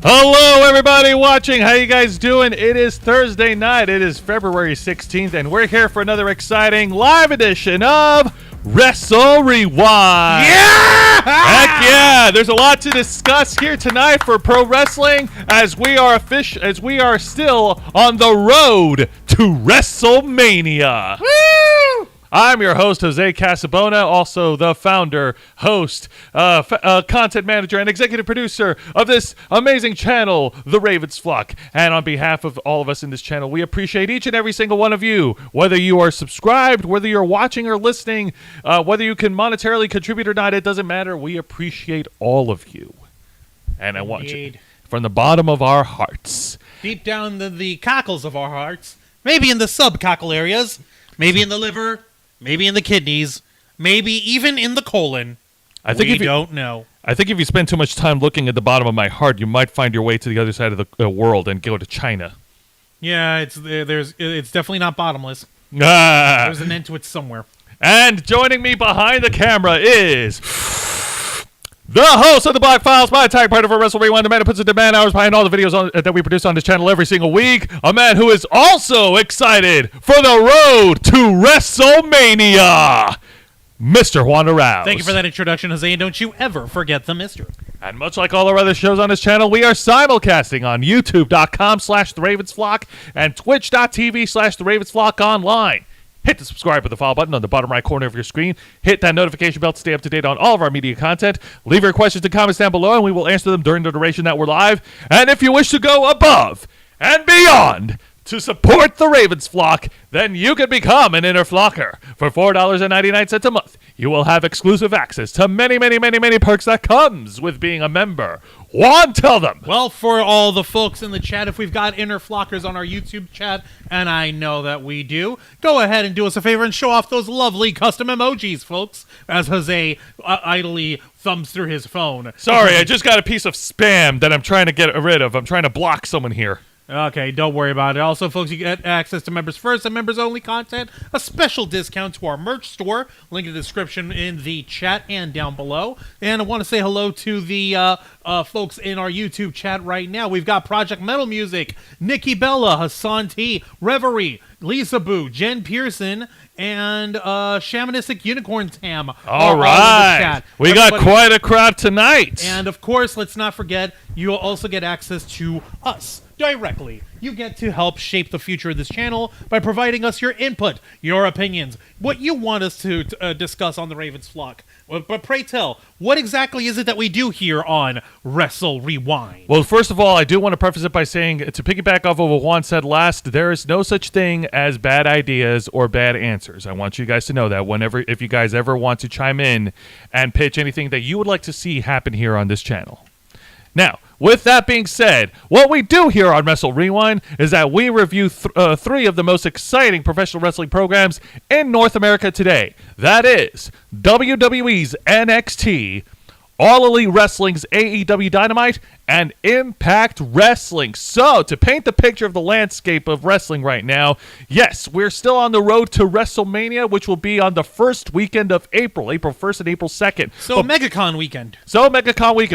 Hello, everybody watching. How you guys doing? It is Thursday night. It is February 16th, and we're here for another exciting live edition of Wrestle Rewind. Yeah! Heck yeah! There's a lot to discuss here tonight for pro wrestling as we are still on the road to WrestleMania. Woo! I'm your host, Jose Casabona, also the founder, host, content manager, and executive producer of this amazing channel, The Ravens Flock. And on behalf of all of us in this channel, we appreciate each and every single one of you, whether you are subscribed, whether you're watching or listening, whether you can monetarily contribute or not, it doesn't matter. We appreciate all of you. And I want you, from the bottom of our hearts. Deep down the cockles of our hearts, maybe in the sub-cockle areas, maybe in the liver, maybe in the kidneys, maybe even in the colon. We don't know. I think if you spend too much time looking at the bottom of my heart, you might find your way to the other side of the world and go to China. Yeah, it's definitely not bottomless. Ah. There's an end to it somewhere. And joining me behind the camera is the host of the Black Files, my tag partner for Wrestle Wrewind, the man who puts in demand hours behind all the videos that we produce on this channel every single week, a man who is also excited for the road to WrestleMania, Mr. Juan Arouse. Thank you for that introduction, Jose, and don't you ever forget the Mr. And much like all our other shows on this channel, we are simulcasting on youtube.com/TheRavensFlock and twitch.tv/TheRavensFlock online. Hit the subscribe or the follow button on the bottom right corner of your screen. Hit that notification bell to stay up to date on all of our media content. Leave your questions and comments down below, and we will answer them during the duration that we're live. And if you wish to go above and beyond to support the Ravens Flock, then you can become an Inner Flocker. For $4.99 a month, you will have exclusive access to many, many, many, many perks that comes with being a member. Juan, tell them. Well, for all the folks in the chat, if we've got Inner Flockers on our YouTube chat, and I know that we do, go ahead and do us a favor and show off those lovely custom emojis, folks, as Jose idly thumbs through his phone. Sorry, I just got a piece of spam that I'm trying to get rid of. I'm trying to block someone here. Okay, don't worry about it. Also, folks, you get access to members first and members-only content, a special discount to our merch store, link in the description in the chat and down below. And I want to say hello to the folks in our YouTube chat right now. We've got Project Metal Music, Nikki Bella, Hassan T, Reverie, Lisa Boo, Jen Pearson, and Shamanistic Unicorn Tam. All right. We got quite a crowd tonight. And, of course, let's not forget, you'll also get access to us directly. You get to help shape the future of this channel by providing us your input, your opinions, what you want us to discuss on the Ravens Flock. But pray tell, what exactly is it that we do here on Wrestle Rewind? Well, first of all, I do want to preface it by saying, to piggyback off of what Juan said last, there is no such thing as bad ideas or bad answers. I want you guys to know that if you guys ever want to chime in and pitch anything that you would like to see happen here on this channel. Now, with that being said, what we do here on Wrestle Rewind is that we review three of the most exciting professional wrestling programs in North America today. That is WWE's NXT, All Elite Wrestling's AEW Dynamite, and Impact Wrestling. So, to paint the picture of the landscape of wrestling right now, yes, we're still on the road to WrestleMania, which will be on the first weekend of April 1st and April 2nd. So, MegaCon weekend.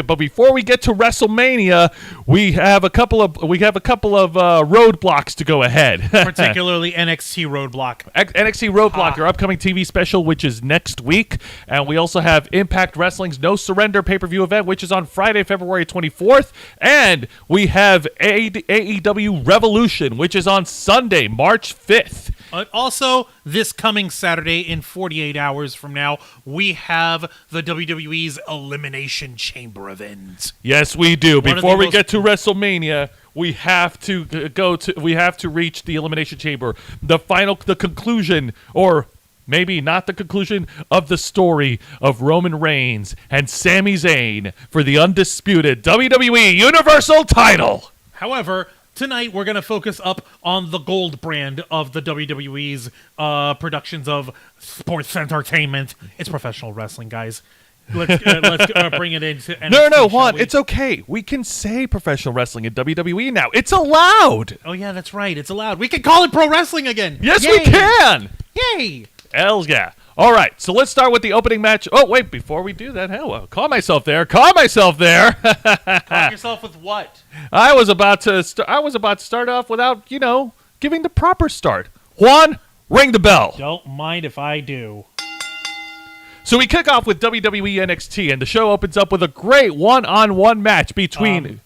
But before we get to WrestleMania, we have a couple of roadblocks to go ahead. Particularly NXT Roadblock. NXT Roadblock, our upcoming TV special, which is next week. And we also have Impact Wrestling's No Surrender pay-per-view event, which is on Friday, February 24th. And we have AEW Revolution, which is on Sunday, March 5th. Also, this coming Saturday, in 48 hours from now, we have the WWE's Elimination Chamber event. Yes, we do. Before we get to WrestleMania, we have to reach the Elimination Chamber, the conclusion, or maybe not the conclusion of the story of Roman Reigns and Sami Zayn for the undisputed WWE Universal title. However, tonight we're going to focus up on the gold brand of the WWE's productions of sports entertainment. It's professional wrestling, guys. Let's bring it into NXT. No, Juan, it's okay. We can say professional wrestling in WWE now. It's allowed. Oh, yeah, that's right. It's allowed. We can call it pro wrestling again. Yes, we can. Yay. Hells yeah. All right, so let's start with the opening match. Oh, wait, before we do that, calm myself there. Calm myself there. Calm yourself with what? I was about to start off without, giving the proper start. Juan, ring the bell. Don't mind if I do. So we kick off with WWE NXT, and the show opens up with a great one-on-one match between...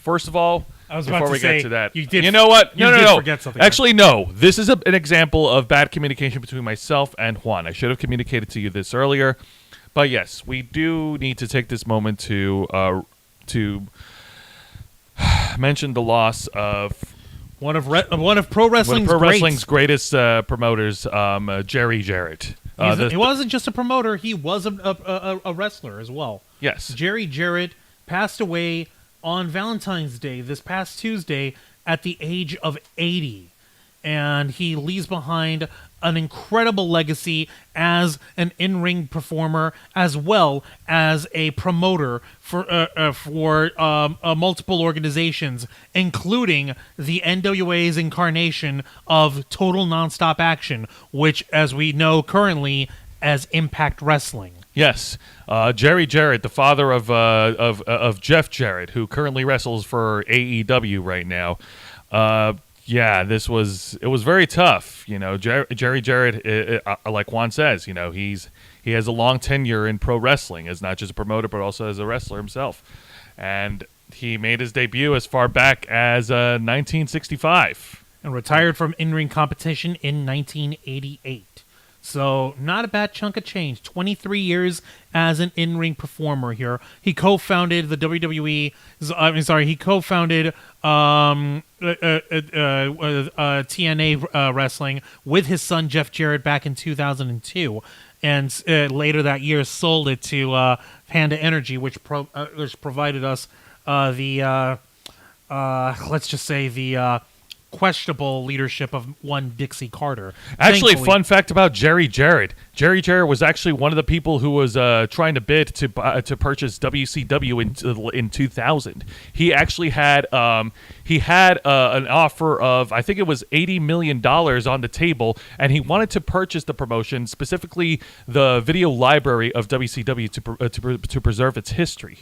first of all, I was before about to we say, get to that, you know what? No. forget something. Actually, no. This is an example of bad communication between myself and Juan. I should have communicated to you this earlier. But yes, we do need to take this moment to mention the loss of one of pro wrestling's greatest promoters, Jerry Jarrett. He wasn't just a promoter; he was a wrestler as well. Yes, Jerry Jarrett passed away on Valentine's Day, this past Tuesday, at the age of 80. And he leaves behind an incredible legacy as an in-ring performer, as well as a promoter for multiple organizations, including the NWA's incarnation of Total Nonstop Action, which, as we know currently, as Impact Wrestling. Yes, Jerry Jarrett, the father of Jeff Jarrett, who currently wrestles for AEW right now. It was very tough. Jerry Jarrett, like Juan says, he has a long tenure in pro wrestling as not just a promoter but also as a wrestler himself, and he made his debut as far back as 1965 and retired from in-ring competition in 1988. So, not a bad chunk of change. 23 years as an in-ring performer here. He co-founded the WWE. He co-founded TNA Wrestling with his son Jeff Jarrett back in 2002, and later that year sold it to Panda Energy, which provided us the questionable leadership of one Dixie Carter. Actually, Thankfully, fun fact about Jerry Jarrett. Jerry Jarrett was actually one of the people who was trying to bid to purchase WCW in 2000. He actually had an offer of, I think it was $80 million on the table, and he wanted to purchase the promotion, specifically the video library of WCW to preserve its history.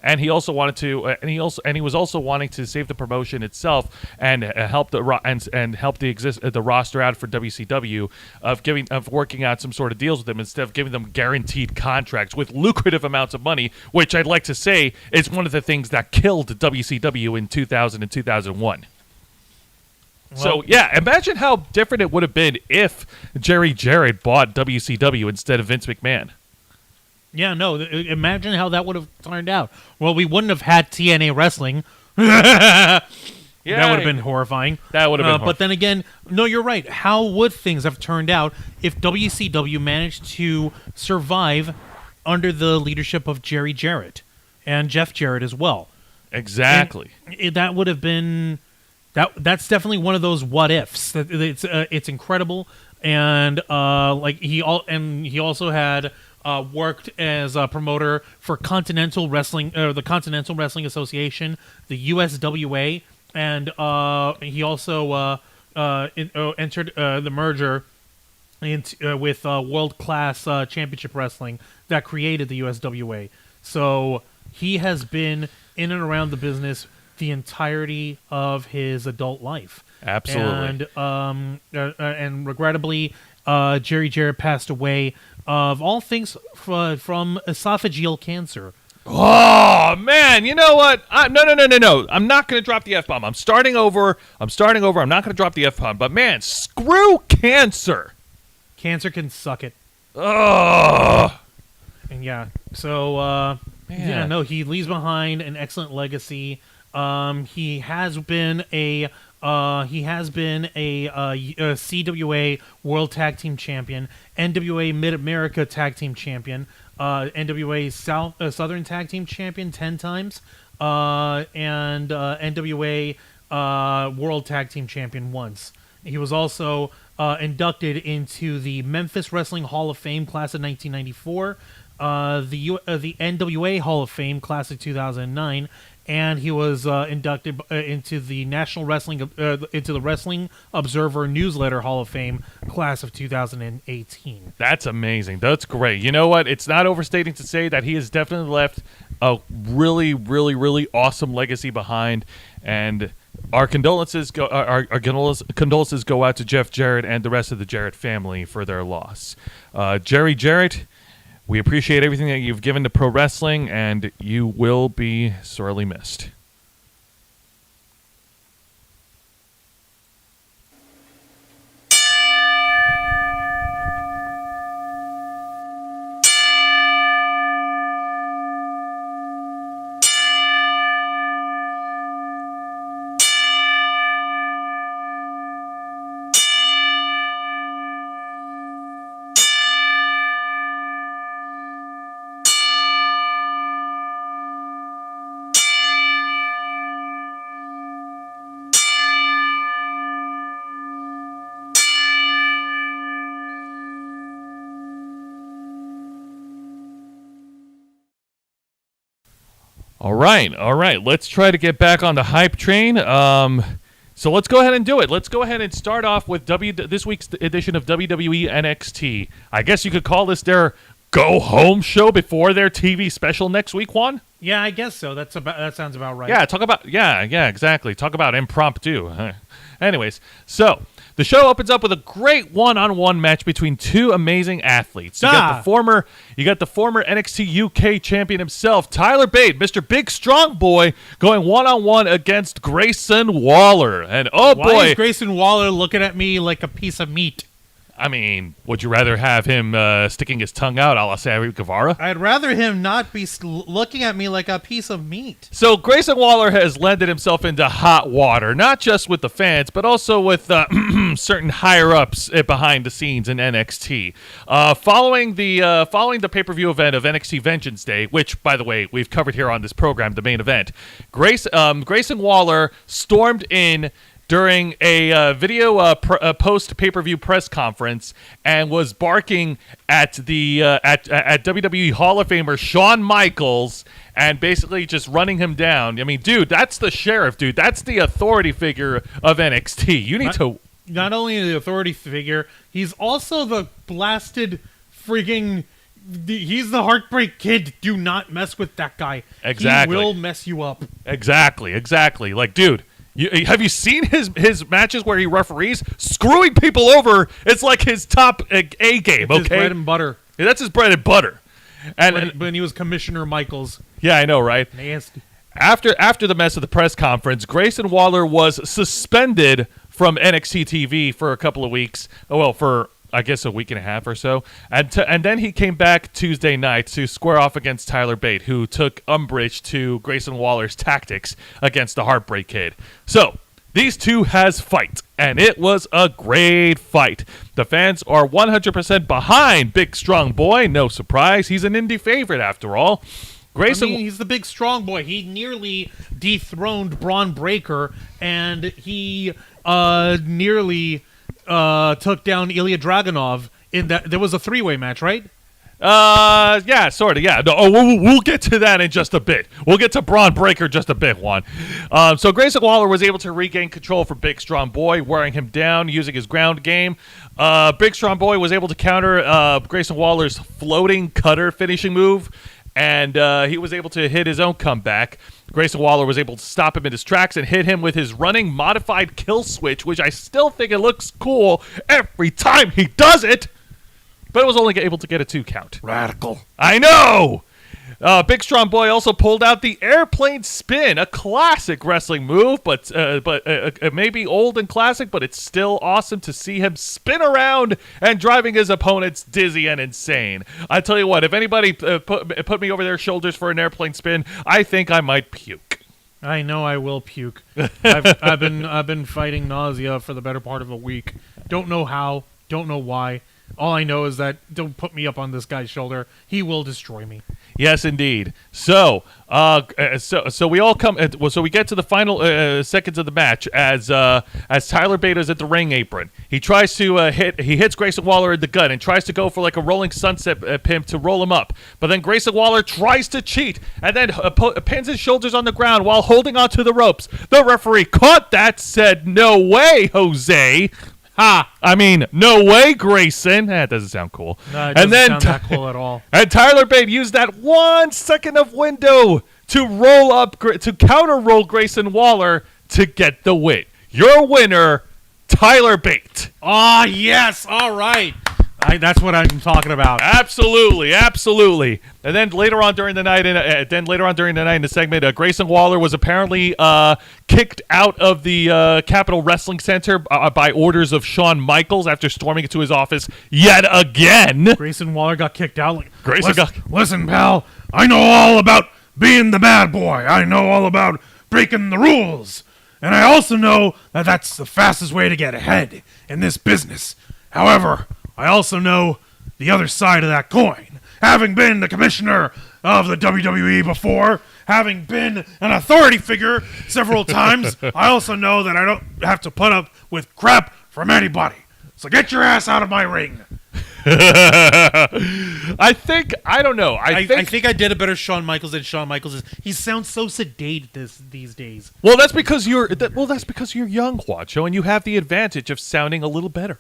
And he also wanted to, and he was also wanting to save the promotion itself and help the roster out for WCW of working out some sort of deals with them instead of giving them guaranteed contracts with lucrative amounts of money, which I'd like to say is one of the things that killed WCW in 2000 and 2001. So, imagine how different it would have been if Jerry Jarrett bought WCW instead of Vince McMahon. Yeah, no, imagine how that would have turned out. Well, we wouldn't have had TNA Wrestling. That would have been horrifying. That would have been horrifying. But then again, no, you're right. How would things have turned out if WCW managed to survive under the leadership of Jerry Jarrett and Jeff Jarrett as well? Exactly. That would have been... That's definitely one of those what ifs. It's incredible, and he also had worked as a promoter for Continental Wrestling, the Continental Wrestling Association, the USWA, and he also entered the merger with World Class Championship Wrestling that created the USWA. So he has been in and around the business the entirety of his adult life. Absolutely. And regrettably, Jerry Jarrett passed away of all things from esophageal cancer. Oh, man. You know what? No. I'm not going to drop the F-bomb. I'm starting over. I'm not going to drop the F-bomb. But, man, screw cancer. Cancer can suck it. Ugh. And, so, he leaves behind an excellent legacy. He has been a CWA World Tag Team Champion, NWA Mid-America Tag Team Champion, NWA Southern Tag Team Champion 10 times, and NWA World Tag Team Champion once. He was also inducted into the Memphis Wrestling Hall of Fame class of 1994, the NWA Hall of Fame class of 2009, and he was inducted into the into the Wrestling Observer Newsletter Hall of Fame class of 2018. That's amazing. That's great. You know what? It's not overstating to say that he has definitely left a really, really, really awesome legacy behind, and our condolences go out to Jeff Jarrett and the rest of the Jarrett family for their loss. Jerry Jarrett, we appreciate everything that you've given to pro wrestling, and you will be sorely missed. All right. Let's try to get back on the hype train. So let's go ahead and do it. Let's go ahead and start off with this week's edition of WWE NXT. I guess you could call this their go-home show before their TV special next week, Juan? Yeah, I guess so. That sounds about right. Yeah, exactly. Talk about impromptu. Anyways, so the show opens up with a great one-on-one match between two amazing athletes. You got the former NXT UK champion himself, Tyler Bate, Mr. Big Strong Boy, going one-on-one against Grayson Waller. And Why is Grayson Waller looking at me like a piece of meat? I mean, would you rather have him sticking his tongue out a la Sammy Guevara? I'd rather him not be looking at me like a piece of meat. So Grayson Waller has landed himself into hot water, not just with the fans, but also with certain higher-ups behind the scenes in NXT. Following the pay-per-view event of NXT Vengeance Day, which, by the way, we've covered here on this program, the main event, Grayson Waller stormed in during a video post pay-per-view press conference and was barking at the at WWE Hall of Famer Shawn Michaels and basically just running him down. I mean, dude, that's the sheriff, dude. That's the authority figure of NXT. You need to. Not only the authority figure, he's also the blasted freaking. He's the Heartbreak Kid. Do not mess with that guy. Exactly. He will mess you up. Exactly. Like, dude. Have you seen his matches where he referees screwing people over? It's like his top A game. Okay, his bread and butter. Yeah, that's his bread and butter. And when he was Commissioner Michaels. Yeah, I know, right? Nasty. After the mess of the press conference, Grayson Waller was suspended from NXT TV for a couple of weeks. For I guess a week and a half or so. And then he came back Tuesday night to square off against Tyler Bate, who took umbrage to Grayson Waller's tactics against the Heartbreak Kid. So, these two has fight, and it was a great fight. The fans are 100% behind Big Strong Boy. No surprise. He's an indie favorite after all. He's the Big Strong Boy. He nearly dethroned Braun Breaker, and he nearly took down Ilya Dragunov in that. There was a three-way match, right? Yeah, sort of, yeah. No, we'll get to that in just a bit. We'll get to Braun Breaker just a bit, Juan. So Grayson Waller was able to regain control for Big Strong Boy, wearing him down using his ground game. Big Strong Boy was able to counter Grayson Waller's floating cutter finishing move, and he was able to hit his own comeback. Grayson Waller was able to stop him in his tracks and hit him with his running modified kill switch, which I still think it looks cool every time he does it. But it was only able to get a 2 count. Radical. I know! Big Strong Boy also pulled out the airplane spin, a classic wrestling move, but it may be old and classic, but it's still awesome to see him spin around and driving his opponents dizzy and insane. I tell you what, if anybody put me over their shoulders for an airplane spin, I think I might puke. I know I will puke. I've been fighting nausea for the better part of a week. Don't know how. Don't know why. All I know is that don't put me up on this guy's shoulder. He will destroy me. Yes, indeed. So, so we all come. So we get to the final seconds of the match as Tyler Bate is at the ring apron. He tries to He hits Grayson Waller in the gut and tries to go for like a rolling sunset pimp to roll him up. But then Grayson Waller tries to cheat and then pins his shoulders on the ground while holding onto the ropes. The referee caught that. Said, "No way, Jose." Ha! I mean, no way, Grayson. That doesn't sound cool. No, it doesn't sound that cool at all. And Tyler Bate used that 1 second of window to counter roll Grayson Waller to get the win. Your winner, Tyler Bate. Ah, yes. All right. That's what I'm talking about. Absolutely. And then later on during the night, in the segment, Grayson Waller was apparently kicked out of the Capitol Wrestling Center by orders of Shawn Michaels after storming into his office yet again. Grayson Waller got kicked out. Listen, pal. I know all about being the bad boy. I know all about breaking the rules. And I also know that that's the fastest way to get ahead in this business. However, I also know the other side of that coin. Having been the commissioner of the WWE before, having been an authority figure several times, I also know that I don't have to put up with crap from anybody. So get your ass out of my ring. I think I did a better Shawn Michaels than Shawn Michaels is. He sounds so sedated these days. Well, that's because you're young, Juancho, and you have the advantage of sounding a little better.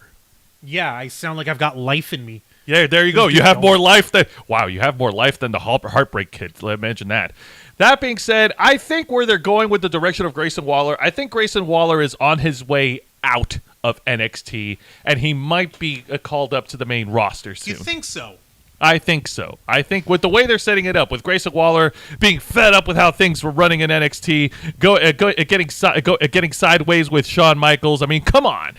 Yeah, I sound like I've got life in me. Yeah, there you go. You have more life than the Heartbreak Kid. Imagine that. That being said, I think where they're going with the direction of Grayson Waller, I think Grayson Waller is on his way out of NXT, and he might be called up to the main roster soon. You think so? I think so. I think with the way they're setting it up, with Grayson Waller being fed up with how things were running in NXT, getting sideways with Shawn Michaels. I mean, come on.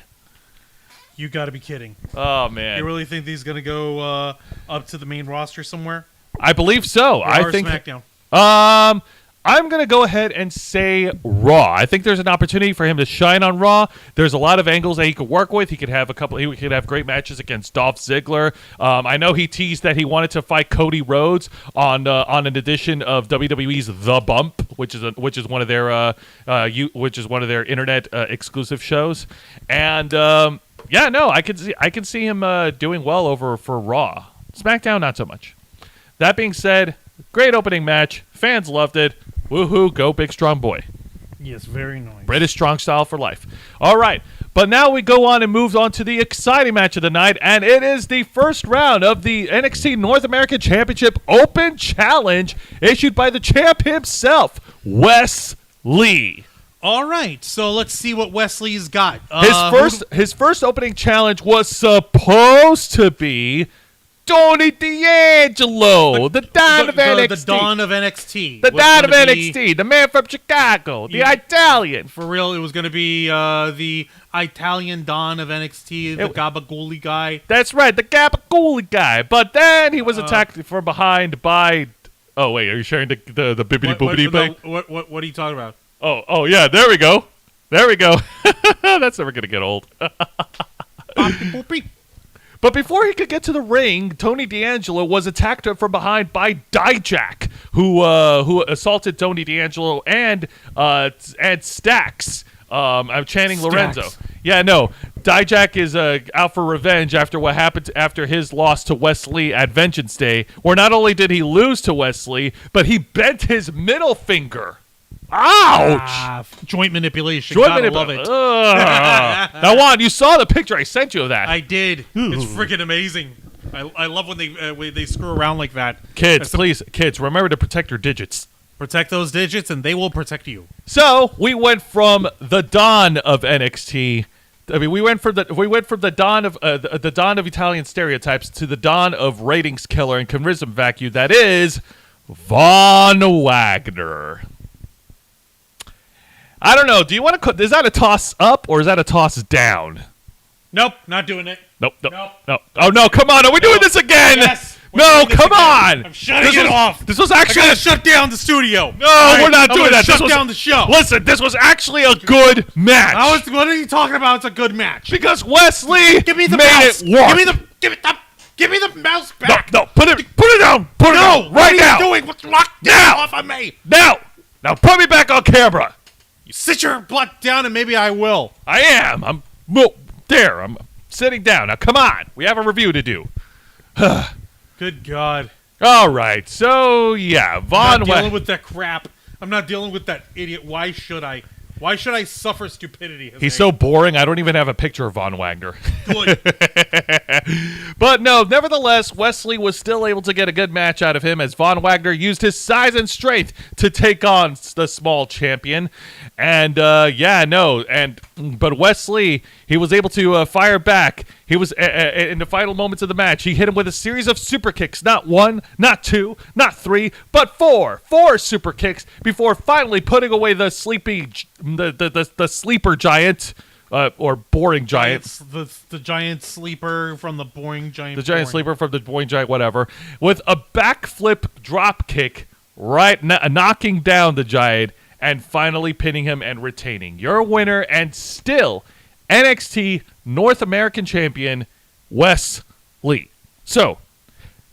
You got to be kidding. Oh, man. You really think he's going to go up to the main roster somewhere? I believe so. I think SmackDown. I'm going to go ahead and say Raw. I think there's an opportunity for him to shine on Raw. There's a lot of angles that he could work with. He could have great matches against Dolph Ziggler. I know he teased that he wanted to fight Cody Rhodes on an edition of WWE's The Bump, which is one of their internet exclusive shows. And I can see him doing well over for Raw. SmackDown, not so much. That being said, great opening match. Fans loved it. Woohoo, go big strong boy. Yes, very nice. British strong style for life. All right, but now we go on and move on to the exciting match of the night, and it is the first round of the NXT North American Championship Open Challenge issued by the champ himself, Wes Lee. All right, so let's see what Wesley's got. His first opening challenge was supposed to be Tony D'Angelo, the Don of NXT. The Don of NXT. The Don of NXT, the man from Chicago, the Italian. For real, it was going to be the Italian Don of NXT, the Gabagooli guy. That's right, the Gabagooli guy. But then he was attacked from behind by... Oh, wait, are you sharing the bibbidi-boobidi thing? What are you talking about? Oh, yeah, there we go. That's never going to get old. But before he could get to the ring, Tony D'Angelo was attacked from behind by Dijak, who assaulted Tony D'Angelo and Stax. I'm chanting Lorenzo. Yeah, no. Dijak is out for revenge after what happened after his loss to Wes Lee at Vengeance Day, where not only did he lose to Wes Lee, but he bent his middle finger. Ouch! Joint manipulation. Gotta love it. Now, Juan, you saw the picture I sent you of that. I did. It's freaking amazing. I love when they screw around like that. Kids, remember to protect your digits. Protect those digits, and they will protect you. So we went from the Don of NXT. I mean, we went from the Don of the Don of Italian stereotypes to the Don of ratings killer and charisma vacuum. That is Von Wagner. I don't know. Do you want to? Is that a toss up or is that a toss down? Nope, not doing it. Nope. Oh no! Come on! Are we doing this again? Yes. No, come on! I'm shutting it off. This was actually I gotta shut down the studio. No, we're not doing that. Shut down the show. Listen, this was actually a good match. What are you talking about? It's a good match because Wesley give me the made mouse. it work. Give me the mouse back. No, put it down. Put it down right now. What are you doing? What's locked Now. off of me? Now put me back on camera. You sit your butt down and maybe I will. I am. I'm sitting down. Now, come on. We have a review to do. Good God. All right. So, yeah. I'm Von not dealing Wagner. with that crap. I'm not dealing with that idiot. Why should I? Why should I suffer stupidity? Jose? He's so boring, I don't even have a picture of Von Wagner. good. But no, nevertheless, Wesley was still able to get a good match out of him as Von Wagner used his size and strength to take on the small champion. And but Wesley, he was able to fire back. He was in the final moments of the match. He hit him with a series of super kicks, not one, not two, not three, but four super kicks before finally putting away the sleeper giant. Or boring giant. The giant sleeper from the boring giant. The giant sleeper from the boring giant, whatever. With a backflip drop kick, knocking down the giant and finally pinning him and retaining. Your winner and still NXT North American Champion, Wesley. So,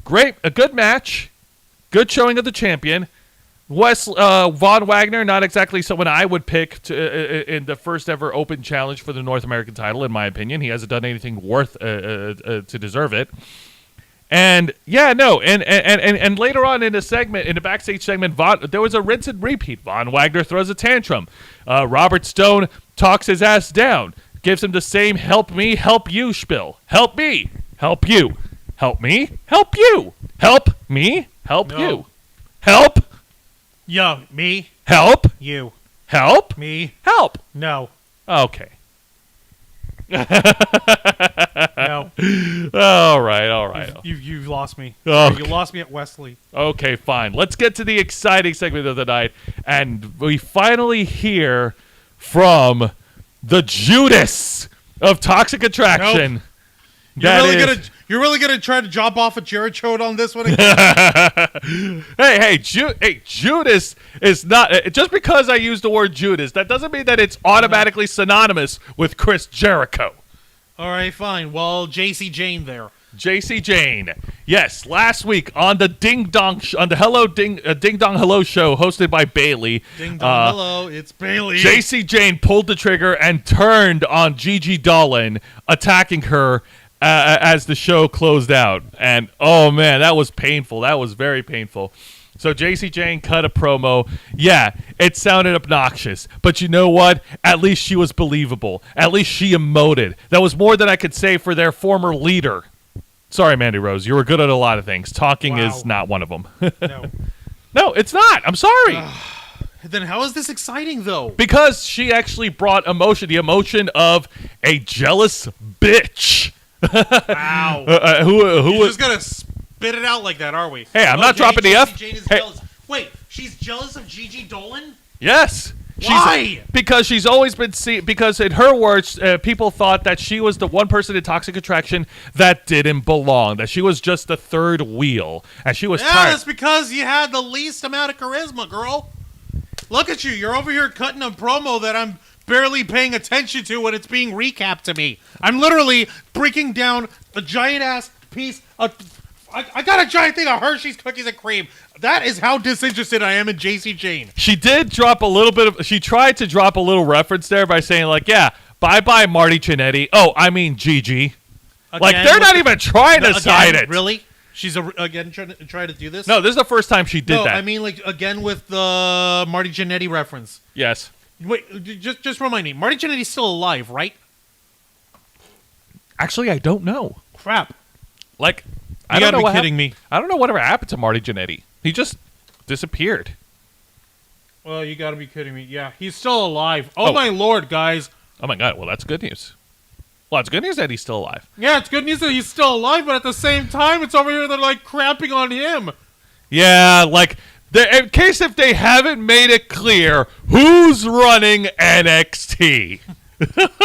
a good match. Good showing of the champion. Von Wagner, not exactly someone I would pick in the first ever open challenge for the North American title, in my opinion. He hasn't done anything worth to deserve it. And and later on in the backstage segment, there was a rinse and repeat. Von Wagner throws a tantrum. Robert Stone talks his ass down, gives him the same "help me, help you" spiel. Help me, help you, help me, help you, help me, help you, help. Yo, me. Help. You. Help. Me. Help. No. Okay. No. All right. You've lost me. Okay. You lost me at Wesley. Okay, fine. Let's get to the exciting segment of the night. And we finally hear from the Judas of Toxic Attraction. Nope. You're You're really gonna try to drop off a Jericho on this one again? Hey, Judas is not just because I use the word Judas. That doesn't mean that it's automatically synonymous with Chris Jericho. All right, fine. Well, JC Jane there. JC Jane, yes. Last week on the Ding Dong on the Ding Dong Hello show hosted by Bailey. Ding Dong Hello, it's Bailey. JC Jane pulled the trigger and turned on Gigi Dolan, attacking her as the show closed out. And, oh, man, that was painful. That was very painful. So JC Jane cut a promo. Yeah, it sounded obnoxious. But you know what? At least she was believable. At least she emoted. That was more than I could say for their former leader. Sorry, Mandy Rose. You were good at a lot of things. Talking is not one of them. No. No, it's not. I'm sorry. Then how is this exciting, though? Because she actually brought emotion. The emotion of a jealous bitch. Wow. Who You're was just going to spit it out like that, are we? Hey, I'm not dropping the F. Jane is Hey. jealous. Wait, she's jealous of Gigi Dolan? Yes. Why? Because she's always been because in her words, people thought that she was the one person in Toxic Attraction that didn't belong, that she was just the third wheel, and she was tired. That's because you had the least amount of charisma, girl. Look at you. You're over here cutting a promo that I'm barely paying attention to when it's being recapped to me. I'm literally breaking down a giant-ass piece of... I got a giant thing of Hershey's cookies and cream. That is how disinterested I am in JC Jane. She did drop a little bit of... She tried to drop a little reference there by saying, like, yeah, bye-bye, Marty Jannetty. Oh, I mean Gigi. Like, they're not even trying to cite it. Really? She's again trying to do this? No, this is the first time she did No, that. I mean, like, again with the Marty Jannetty reference. Yes. Wait, just remind me. Marty Jannetty's still alive, right? Actually, I don't know. Crap. Like... You gotta be kidding me. I don't know whatever happened to Marty Jannetty. He just disappeared. Well, you gotta be kidding me. Yeah, he's still alive. Oh, my lord, guys. Oh my god, well that's good news. Well, it's good news that he's still alive. Yeah, it's good news that he's still alive, but at the same time, it's over here they're like crapping on him. Yeah, like, in case if they haven't made it clear, who's running NXT? But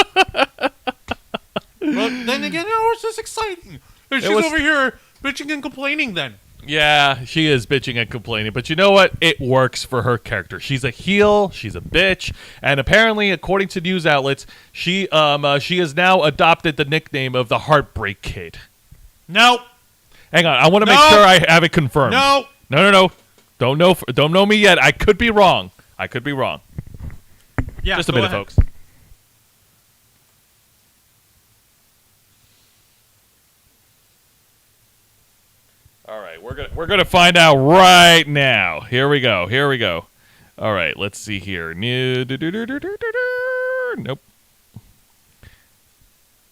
then again, it's just exciting. She's over here bitching and complaining then. Yeah, she is bitching and complaining, but you know what? It works for her character. She's a heel, she's a bitch, and apparently, according to news outlets, she has now adopted the nickname of the Heartbreak Kid. No. Hang on. I want to make No. sure I have it confirmed. No. No. Don't know me yet. I could be wrong. Yeah. Just a go minute, ahead. folks. All right, we're gonna find out right now. Here we go. All right, let's see here. Nope.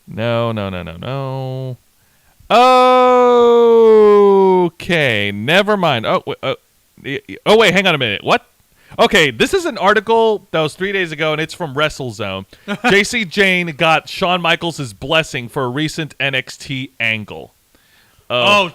No. Okay, never mind. Oh, wait, hang on a minute. What? Okay, this is an article that was 3 days ago, and it's from WrestleZone. JC Jane got Shawn Michaels' blessing for a recent NXT angle.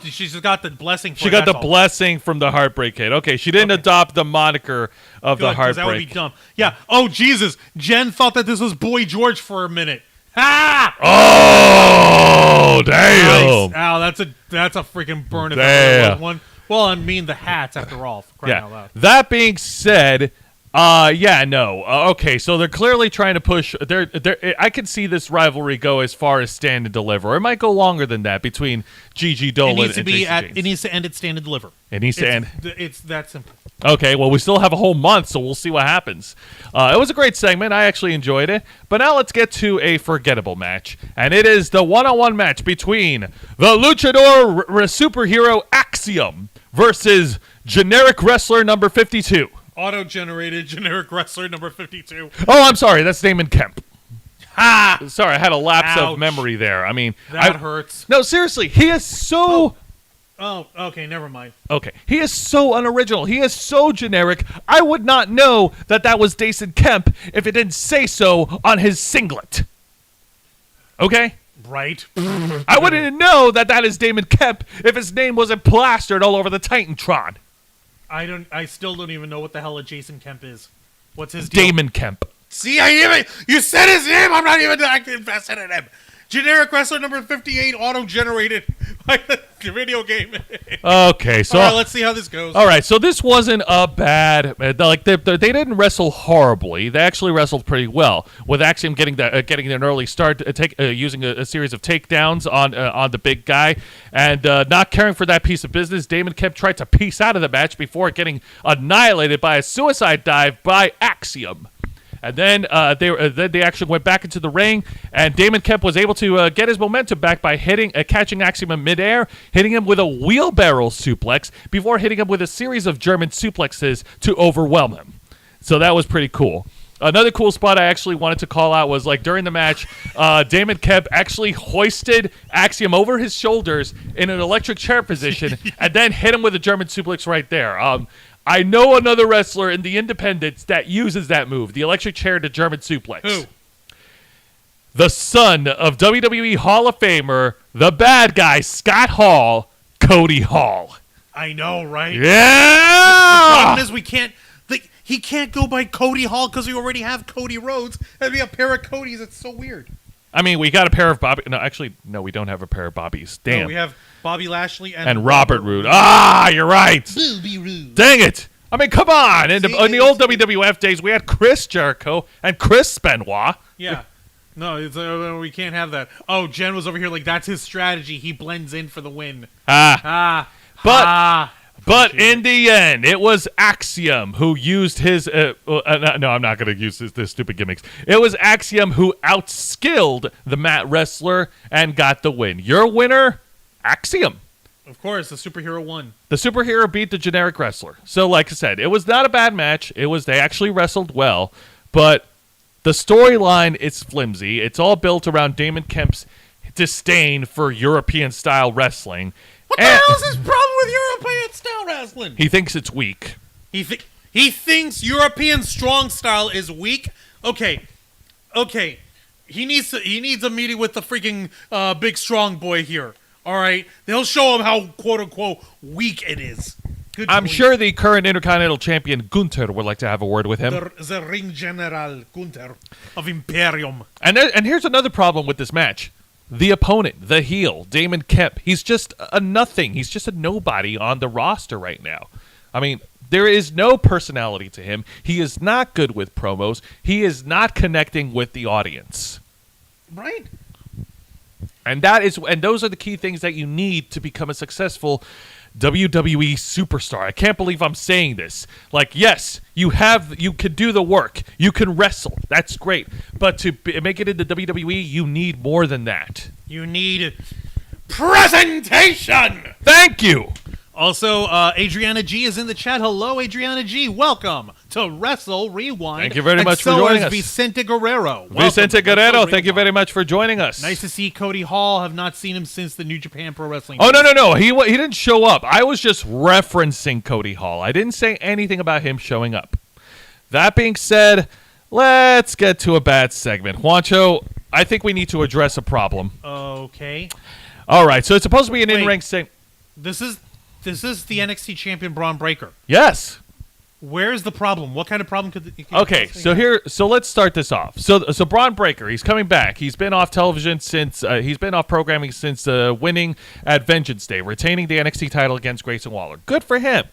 She's got the blessing. She got the blessing from the Heartbreak Kid. Okay, she didn't adopt the moniker of the Heartbreak. That would be dumb. Yeah. Oh, Jesus. Jen thought that this was Boy George for a minute. Ha! Oh, damn. Nice. Ow, that's a freaking burn. If Damn. there was one. Well, I mean the hats after all. For crying out loud. That being said, okay, so they're clearly trying to push. I can see this rivalry go as far as stand and deliver. It might go longer than that between Gigi Dolan and Jason James. It needs to end at stand and deliver. It needs to end. It's that simple. Okay, well, we still have a whole month, so we'll see what happens. It was a great segment. I actually enjoyed it. But now let's get to a forgettable match. And it is the one-on-one match between the Luchador superhero Axiom versus generic wrestler number 52. Auto-generated generic wrestler number 52. Oh, I'm sorry. That's Damon Kemp. Ha! Sorry, I had a lapse Ouch. of memory there. I mean, That hurts. No, seriously, he is so... Oh, okay, never mind. Okay, he is so unoriginal. He is so generic. I would not know that was Damon Kemp if it didn't say so on his singlet. Okay? Right. I wouldn't know that is Damon Kemp if his name wasn't plastered all over the Titantron. I still don't even know what the hell a Jason Kemp is. What's his deal? Damon Kemp. See, you said his name. I'm not even invested in him. Generic wrestler number 58, auto-generated like the video game. Okay, so all right, let's see how this goes. All right, so this wasn't a bad. They didn't wrestle horribly. They actually wrestled pretty well, with Axiom getting an early start, using a series of takedowns on the big guy, and not caring for that piece of business. Damon Kemp tried to piece out of the match before getting annihilated by a suicide dive by Axiom. And then they actually went back into the ring, and Damon Kemp was able to get his momentum back by catching Axiom in midair, hitting him with a wheelbarrow suplex before hitting him with a series of German suplexes to overwhelm him. So that was pretty cool. Another cool spot I actually wanted to call out was during the match, Damon Kemp actually hoisted Axiom over his shoulders in an electric chair position and then hit him with a German suplex right there. I know another wrestler in the independents that uses that move, the electric chair to German suplex. Who? The son of WWE Hall of Famer, the bad guy, Scott Hall, Cody Hall. I know, right? Yeah! The problem is we can't... He can't go by Cody Hall because we already have Cody Rhodes. That'd be a pair of Codys. It's so weird. I mean, we got a pair of Bobby... No, we don't have a pair of Bobbies. Damn. No, we have Bobby Lashley and Robert Roode. Ah, you're right. Booby Roode. Dang it. I mean, come on. In the old it's- WWF days, we had Chris Jericho and Chris Benoit. Yeah. No, we can't have that. Oh, Jen was over here that's his strategy. He blends in for the win. But in the end, it was Axiom who used his... no, I'm not going to use this stupid gimmicks. It was Axiom who outskilled the mat wrestler and got the win. Your winner, Axiom. Of course, the superhero won. The superhero beat the generic wrestler. So, like I said, it was not a bad match. They actually wrestled well. But the storyline is flimsy. It's all built around Damon Kemp's disdain for European-style wrestling. What the hell is his problem with European-style wrestling? He thinks it's weak. He thinks European strong style is weak. Okay. He needs a meeting with the freaking big strong boy here. All right, they'll show him how quote unquote weak it is. I'm sure the current Intercontinental Champion Gunther would like to have a word with him. The Ring General Gunther of Imperium. And here's another problem with this match. The opponent, the heel, Damon Kemp, he's just a nothing. He's just a nobody on the roster right now. I mean, there is no personality to him. He is not good with promos. He is not connecting with the audience. Right. And those are the key things that you need to become a successful WWE superstar. I can't believe I'm saying this. Like, yes, you can do the work. You can wrestle. That's great. But to make it into WWE, you need more than that. You need presentation. Thank you. Also, Adriana G is in the chat. Hello, Adriana G. Welcome to Wrestle Rewind. Thank you very much for so joining is us. Vicente Guerrero. Vicente Guerrero, thank you very much for joining us. Nice to see Cody Hall. Have not seen him since the New Japan Pro Wrestling. Oh, no. He didn't show up. I was just referencing Cody Hall. I didn't say anything about him showing up. That being said, let's get to a bad segment. Juancho, I think we need to address a problem. Okay. All right, so it's supposed to be an in-ring segment. This is the NXT champion Braun Breaker. Yes. Where's the problem? What kind of problem could? So let's start this off. So Braun Breaker, he's coming back. He's been off television since he's been off programming since winning at Vengeance Day, retaining the NXT title against Grayson Waller. Good for him.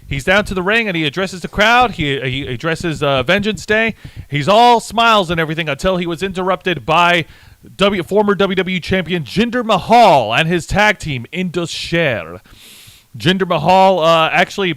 He's down to the ring and he addresses the crowd. He addresses Vengeance Day. He's all smiles and everything until he was interrupted by former WWE champion Jinder Mahal and his tag team Indus Sher. Jinder Mahal actually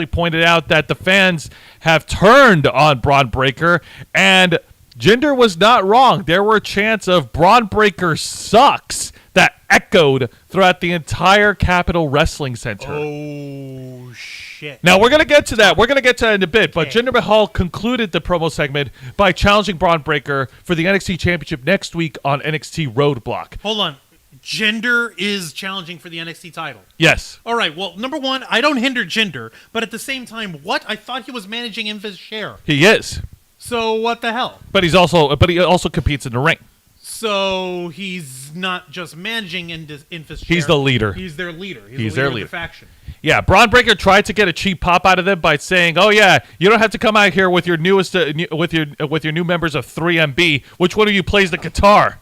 pointed out that the fans have turned on Braun Breaker, and Jinder was not wrong. There were chants of Braun Breaker sucks that echoed throughout the entire Capitol Wrestling Center. Oh, shit. Now, we're going to get to that. We're going to get to that in a bit, but Jinder Mahal concluded the promo segment by challenging Braun Breaker for the NXT Championship next week on NXT Roadblock. Hold on. Jinder is challenging for the NXT title. Yes. All right. Well, number one, I don't hinder Jinder, but at the same time, what? I thought he was managing Infus Share. He is. So what the hell? But he also competes in the ring. So he's not just managing Infus Share. He's the leader. He's their leader. He's their leader. Of the faction. Yeah, Braun Breaker tried to get a cheap pop out of them by saying, "Oh yeah, you don't have to come out here with your newest with your new members of 3MB. Which one of you plays the guitar?"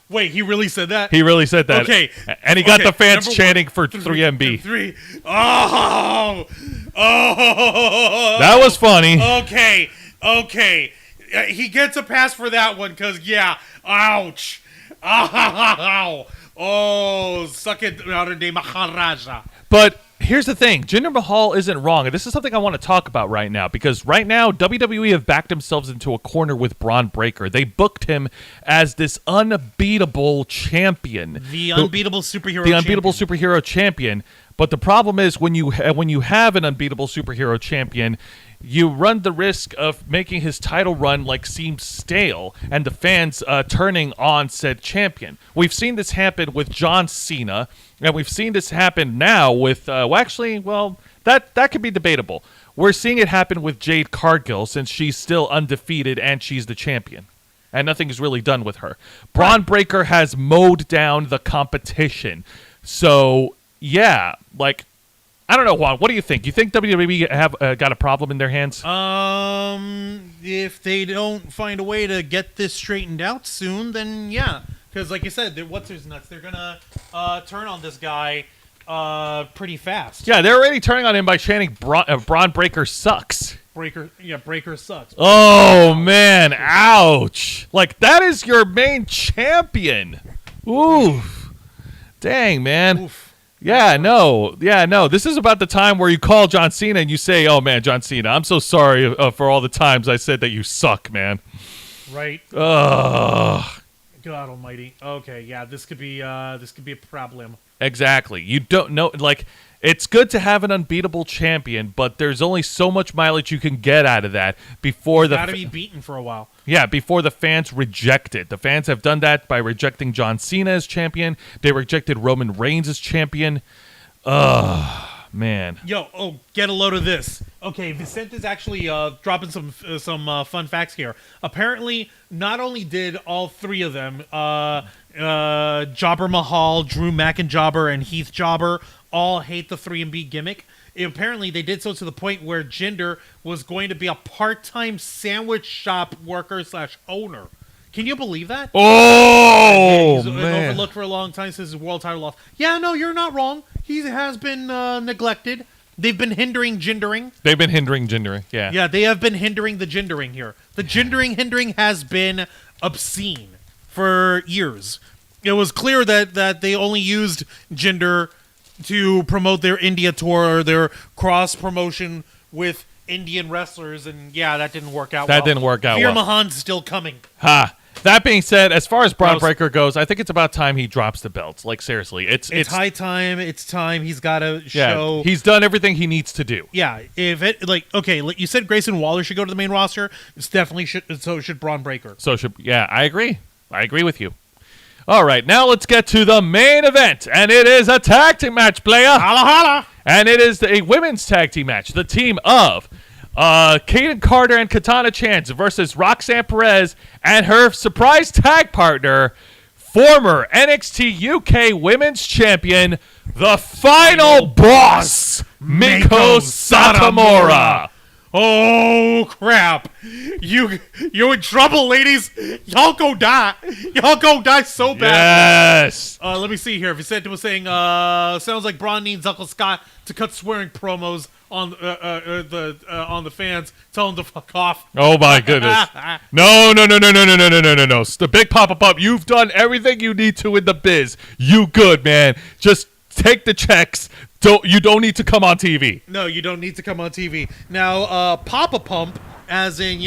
Wait, he really said that? He really said that. Okay. And he got the fans chanting for 3MB. Oh! That was funny. Okay. He gets a pass for that one because, yeah, ouch. Ow. Oh, suck it, modern day Maharaja. But here's the thing. Jinder Mahal isn't wrong. And this is something I want to talk about right now. Because right now, WWE have backed themselves into a corner with Braun Breaker. They booked him as this unbeatable champion. The unbeatable superhero champion. But the problem is when you have an unbeatable superhero champion, you run the risk of making his title run seem stale and the fans turning on said champion. We've seen this happen with John Cena, and we've seen this happen now with that could be debatable. We're seeing it happen with Jade Cargill since she's still undefeated and she's the champion. And nothing is really done with her. Braun Breaker has mowed down the competition. So, yeah, I don't know, Juan. What do you think? You think WWE have got a problem in their hands? If they don't find a way to get this straightened out soon, then yeah. Because, like you said, what's his nuts? They're gonna turn on this guy pretty fast. Yeah, they're already turning on him by chanting "Braun Breaker sucks." Breaker sucks. Oh man, ouch! That is your main champion. Oof. Dang, man. Oof. Yeah, no. This is about the time where you call John Cena and you say, "Oh man, John Cena, I'm so sorry for all the times I said that you suck, man." Right. Ugh. God Almighty. Okay, yeah, this could be a problem. Exactly. You don't know. It's good to have an unbeatable champion, but there's only so much mileage you can get out of that before Got to be beaten for a while. Yeah, before the fans reject it. The fans have done that by rejecting John Cena as champion. They rejected Roman Reigns as champion. Ugh, man. Yo, get a load of this. Okay, Vicente's actually dropping some fun facts here. Apparently, not only did all three of them, Jobber Mahal, Drew McIntyre, and Heath Jobber, all hate the 3MB gimmick. Apparently, they did so to the point where Jinder was going to be a part-time sandwich shop worker / owner. Can you believe that? Oh, he's man. overlooked for a long time since his world title loss. Yeah, no, you're not wrong. He has been neglected. They've been hindering Jindering. Yeah. Yeah, they have been hindering the Jindering here. The hindering has been obscene. for years. It was clear that they only used gender to promote their India tour or their cross promotion with Indian wrestlers, and yeah, that didn't work out. That didn't work out Veer well. Mahan's still coming. Ha. That being said, as far as Braun Gross. Breaker goes, I think it's about time he drops the belts. Like, seriously, it's High time. It's time. He's got to yeah, show. he's done everything he needs to do. Yeah, if it like you said Grayson Waller should go to the main roster. It's definitely should. So should Braun Breaker. So I agree. I agree with you. All right, now let's get to the main event, and it is a tag team match, player. Holla holla! And it is a women's tag team match. The team of Kaden Carter and Katana Chance versus Roxanne Perez and her surprise tag partner, former NXT UK Women's Champion, the final boss, Miko Satomura. Oh crap! You're in trouble, ladies. Y'all go die. Y'all go die so bad. Yes. Let me see here. If Vicente was saying, sounds like Braun needs Uncle Scott to cut swearing promos on the fans. Tell him to fuck off. Oh my goodness. No. The Big Pop-Up, you've done everything you need to in the biz. You good, man. Just take the checks. You don't need to come on TV. No, you don't need to come on TV. Now, Papa Pump, as in,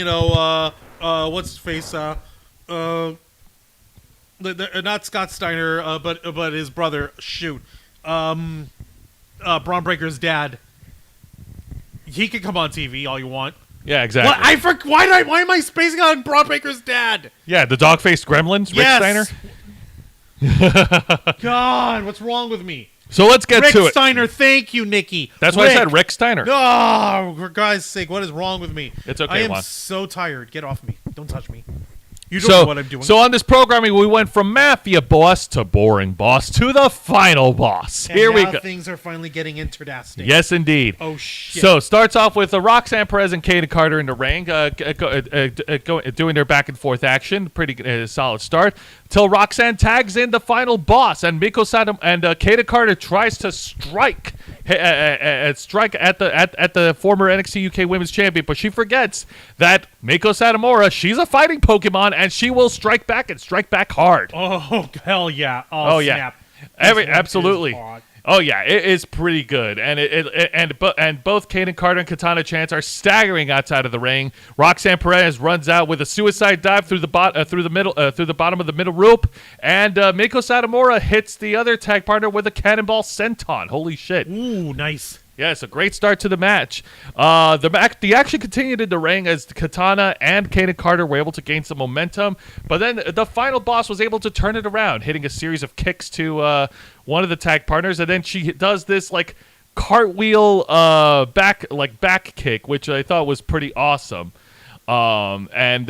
what's his face? Not Scott Steiner, but his brother. Shoot. Braun Breaker's dad. He can come on TV all you want. Yeah, exactly. Why am I spacing on Braun Breaker's dad? Yeah, the dog-faced gremlins, Yes. Rick Steiner. God, what's wrong with me? So let's get Rick to it. Steiner, thank you, Nikki. That's why I said Rick Steiner. Oh, for God's sake, what is wrong with me? It's okay, I am Juan. so tired. Get off me. Don't touch me. You don't know what I'm doing. So on this programming, we went from Mafia Boss to Boring Boss to the Final Boss. And Here we now go. things are finally getting interesting. Yes, indeed. Oh, shit. So starts off with Roxanne Perez and Kaden Carter in the ring, doing their back and forth action. Pretty solid start. Till Roxanne tags in the Final Boss, and Miko Satomura and Kaden Carter tries to strike at the former NXT UK Women's Champion, but she forgets that Miko Satomura, she's a fighting Pokemon, and she will strike back and strike back hard. Oh, hell yeah. Oh, snap. yeah. This one Absolutely. is hot. Oh yeah, it is pretty good, and both Kaden Carter and Katana Chance are staggering outside of the ring. Roxanne Perez runs out with a suicide dive through the bottom of the middle rope, and Miko Satomura hits the other tag partner with a cannonball senton. Holy shit! Ooh, nice. Yeah, it's a great start to the match. The action continued in the ring as Katana and Kaden Carter were able to gain some momentum, but then the Final Boss was able to turn it around, hitting a series of kicks to one of the tag partners, and then she does this like cartwheel back kick, which I thought was pretty awesome. But then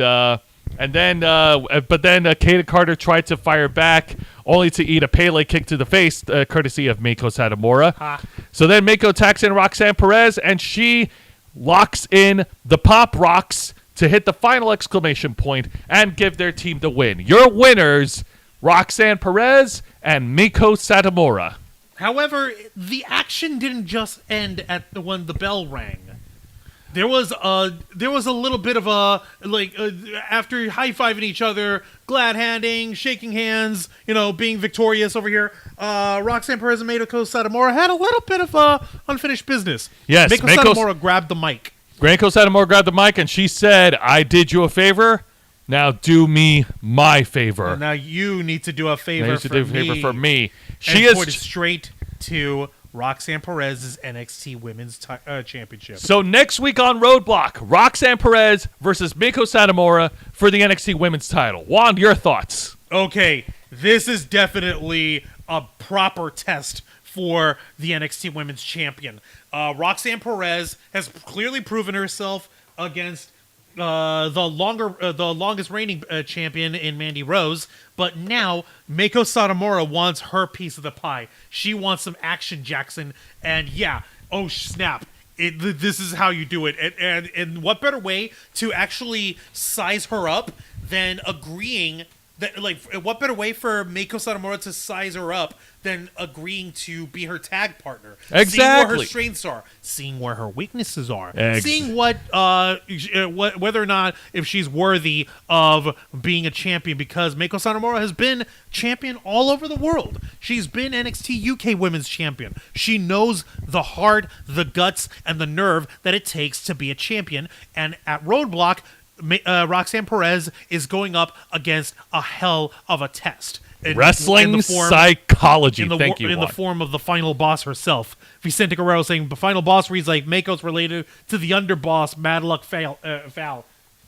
Kaden Carter tried to fire back, only to eat a Pele kick to the face, courtesy of Miko Satomura. Ha. So then Miko attacks in Roxanne Perez, and she locks in the Pop Rocks to hit the final exclamation point and give their team the win. Your winners, Roxanne Perez and Miko Satomura. However, the action didn't just end at when the bell rang. There was a little bit of a after high-fiving each other, glad-handing, shaking hands, being victorious over here. Roxanne Perez and Miko Satomura had a little bit of unfinished business. Yes, Miko Satomura grabbed the mic. Miko Satomura grabbed the mic and she said, "I did you a favor. Now do me my favor." And now you need to do a favor for me. She is pointed straight to Roxanne Perez's NXT Women's Championship. So next week on Roadblock, Roxanne Perez versus Miko Satomura for the NXT Women's title. Juan, your thoughts? Okay, this is definitely a proper test for the NXT Women's Champion. Roxanne Perez has clearly proven herself against the longest reigning champion in Mandy Rose, but now Miko Satomura wants her piece of the pie. She wants some action, Jackson, and yeah, oh snap. This is how you do it, and what better way to actually size her up than agreeing What better way for Meiko Satomura to size her up than agreeing to be her tag partner? Exactly. Seeing where her strengths are, seeing where her weaknesses are, seeing whether or not if she's worthy of being a champion. Because Meiko Satomura has been champion all over the world. She's been NXT UK Women's Champion. She knows the heart, the guts, and the nerve that it takes to be a champion. And at Roadblock, Roxanne Perez is going up against a hell of a test. Wrestling psychology. In the form of the final boss herself. Vicente Guerrero saying the final boss reads like Mako's related to the underboss. Mad luck fail. Mad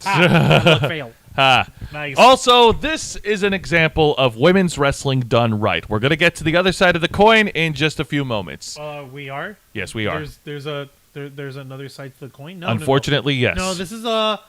luck fail. Nice. Also, this is an example of women's wrestling done right. We're going to get to the other side of the coin in just a few moments. We are? Yes, we are. There's another side to the coin? No. Unfortunately, yes. No, this is a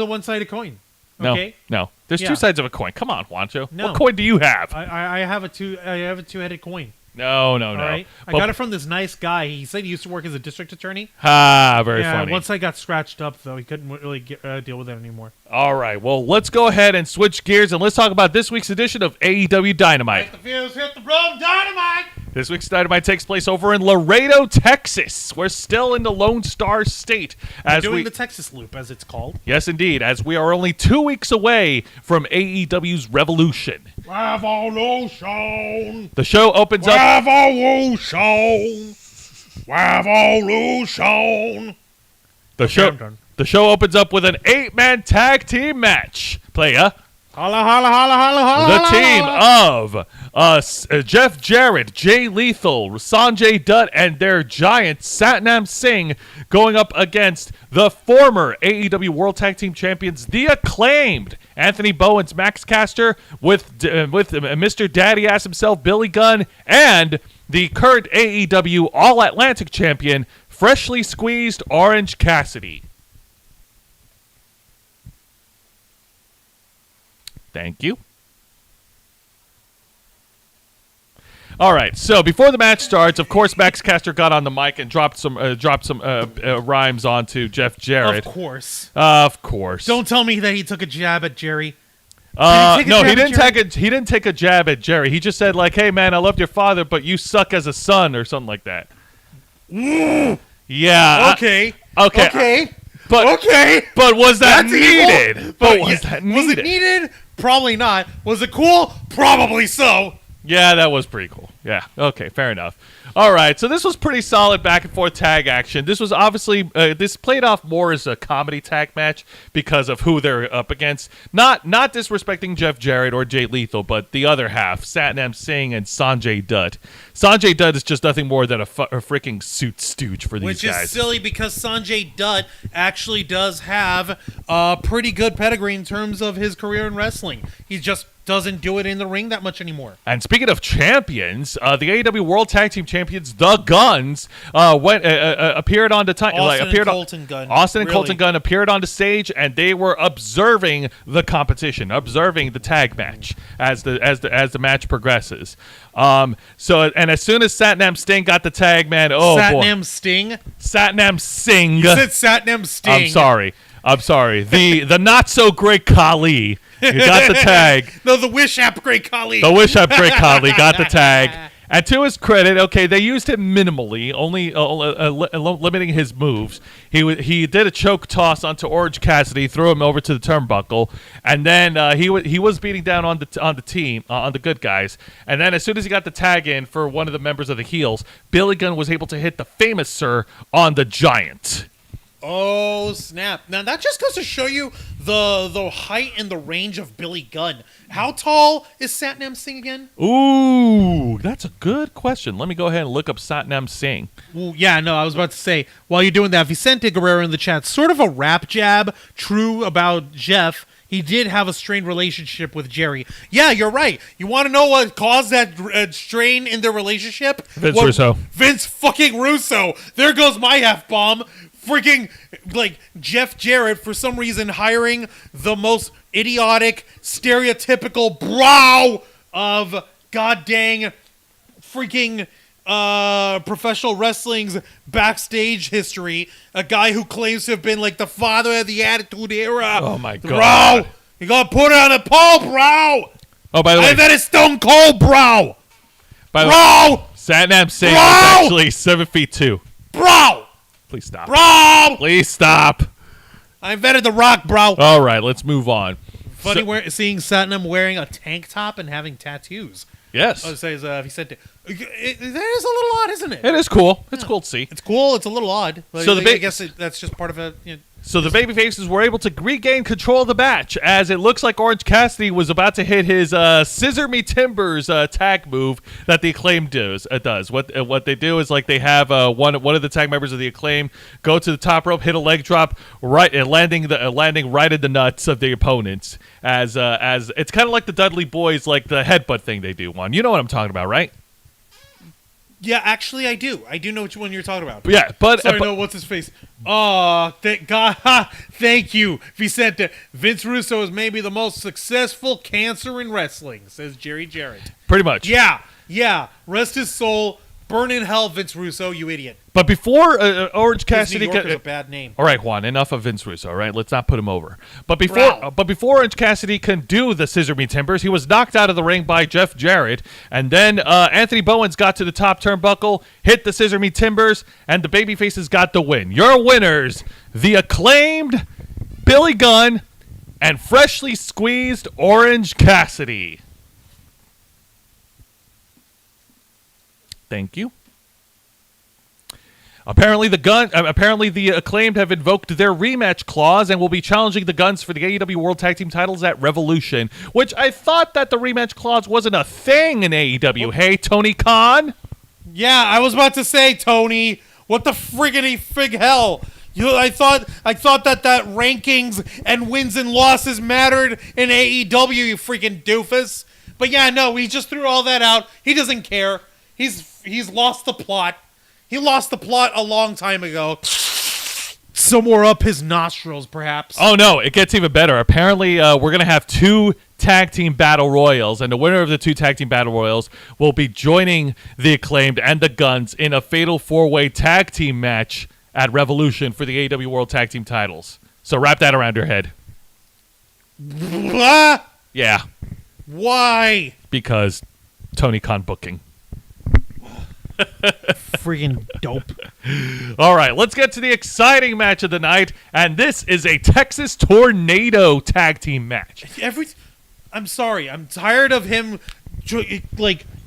one-sided coin. Okay? No. There's two sides of a coin. Come on, Juancho. No. What coin do you have? I have a two-headed coin. No. All right? I got it from this nice guy. He said he used to work as a district attorney. Very funny. Once I got scratched up, though, he couldn't really deal with it anymore. All right. Well, let's go ahead and switch gears, and let's talk about this week's edition of AEW Dynamite. Hit the fuse, hit the road, Dynamite! This week's Dynamite takes place over in Laredo, Texas. We're still in the Lone Star State. We're doing the Texas Loop, as it's called. Yes, indeed, as we are only 2 weeks away from AEW's Revolution. Revolution. The show opens up... Revolution. Revolution. The show opens up with an 8-man tag team match. Playa. Holla, holla, holla, holla, holla. The team of Jeff Jarrett, Jay Lethal, Sanjay Dutt, and their giant Satnam Singh going up against the former AEW World Tag Team Champions, the acclaimed Anthony Bowens, Max Caster, with Mr. Daddy Ass himself, Billy Gunn, and the current AEW All-Atlantic Champion, freshly squeezed Orange Cassidy. Thank you. All right. So before the match starts, of course, Max Caster got on the mic and dropped some rhymes onto Jeff Jarrett. Of course. Of course. Don't tell me that he took a jab at Jerry. No, he didn't take a jab at Jerry. He just said like, "Hey, man, I loved your father, but you suck as a son," or something like that. Yeah. Okay. Okay. But was that needed? Was it needed? Probably not. Was it cool? Probably so. Yeah, that was pretty cool. Yeah. Okay, fair enough. All right, so this was pretty solid back and forth tag action. This was obviously this played off more as a comedy tag match because of who they're up against. Not disrespecting Jeff Jarrett or Jay Lethal, but the other half, Satnam Singh and Sanjay Dutt. Sanjay Dutt is just nothing more than a freaking suit stooge for these guys. Which is silly because Sanjay Dutt actually does have a pretty good pedigree in terms of his career in wrestling. He just doesn't do it in the ring that much anymore. And speaking of champions, the AEW World Tag Team Champions, the Guns, appeared on the time. Austin and Colton Gunn appeared on the stage, and they were observing the competition, observing the tag match as the match progresses. So as soon as Satnam Singh got the tag, man, Satnam Sting? Satnam Singh. You said Satnam Sting. I'm sorry. The not so great Khali. You got the tag. No, the Wish App Great Khali. The Wish App Great Khali got the tag. And to his credit, okay, they used him minimally, only limiting his moves. He did a choke toss onto Orange Cassidy, threw him over to the turnbuckle, and then he was beating down on the team, on the good guys. And then as soon as he got the tag in for one of the members of the heels, Billy Gunn was able to hit the famous Sir on the Giant. Oh, snap. Now, that just goes to show you the height and the range of Billy Gunn. How tall is Satnam Singh again? Ooh, that's a good question. Let me go ahead and look up Satnam Singh. Well, yeah, no, I was about to say, while you're doing that, Vicente Guerrero in the chat, sort of a rap jab, true about Jeff. He did have a strained relationship with Jerry. Yeah, you're right. You want to know what caused that strain in their relationship? Vince fucking Russo. There goes my F-bomb. Freaking, Jeff Jarrett, for some reason, hiring the most idiotic, stereotypical brow of goddamn freaking professional wrestling's backstage history. A guy who claims to have been, the father of the Attitude Era. Oh, my God. You gotta put it on a pole, bro. Oh, by the way, I bet it's Stone Cold, bro. by the way, Bro, Satnam Singh is Bro! actually 7'2". bro, Please stop. bro. Please stop. I invented The Rock, bro. All right, let's move on. Funny seeing Satnam wearing a tank top and having tattoos. Yes. Oh, it says he said that is a little odd, isn't it? It is cool. It's cool to see. It's cool. It's a little odd. But So I guess that's just part of a. So the babyfaces were able to regain control of the match, as it looks like Orange Cassidy was about to hit his Scissor Me Timbers tag move that the Acclaim does. What they do is, like, they have one of the tag members of the Acclaim go to the top rope, hit a leg drop, landing right in the nuts of the opponents. As it's kind of like the Dudley Boys, like the headbutt thing they do. You know what I'm talking about, right? Yeah, actually, I do. I do know which one you're talking about. Yeah, but Sorry, no, what's his face? Oh, thank God. Thank you, Vicente. Vince Russo is maybe the most successful cancer in wrestling, says Jerry Jarrett. pretty much. Yeah. Rest his soul. Burn in hell, Vince Russo, you idiot. But before Orange Cassidy Cassidy, New York is a bad name. all right, Juan, enough of Vince Russo. All right, let's not put him over. But Bro. before Orange Cassidy can do the Scissor Me Timbers, he was knocked out of the ring by Jeff Jarrett, and then Anthony Bowens got to the top turnbuckle, hit the Scissor Me Timbers, and the babyfaces got the win. Your winners, the Acclaimed Billy Gunn and freshly squeezed Orange Cassidy. Thank you. Apparently the Acclaimed have invoked their rematch clause and will be challenging the Guns for the AEW World Tag Team titles at Revolution, which I thought that the rematch clause wasn't a thing in AEW. Hey, Tony Khan? Yeah, I was about to say, Tony, what the friggity frig hell? I thought that rankings and wins and losses mattered in AEW, you freaking doofus. But yeah, no, he just threw all that out. He doesn't care. He's lost the plot. He lost the plot a long time ago. Somewhere up his nostrils, perhaps. Oh, no, it gets even better. Apparently, we're going to have 2 tag team battle royals, and the winner of the 2 tag team battle royals will be joining the Acclaimed and the Guns in a fatal 4-way tag team match at Revolution for the AEW World Tag Team titles. So wrap that around your head. What? Yeah, Why? because Tony Khan booking. Friggin' dope. All right, let's get to the exciting match of the night, and this is a Texas Tornado tag team match. I'm sorry. I'm tired of him,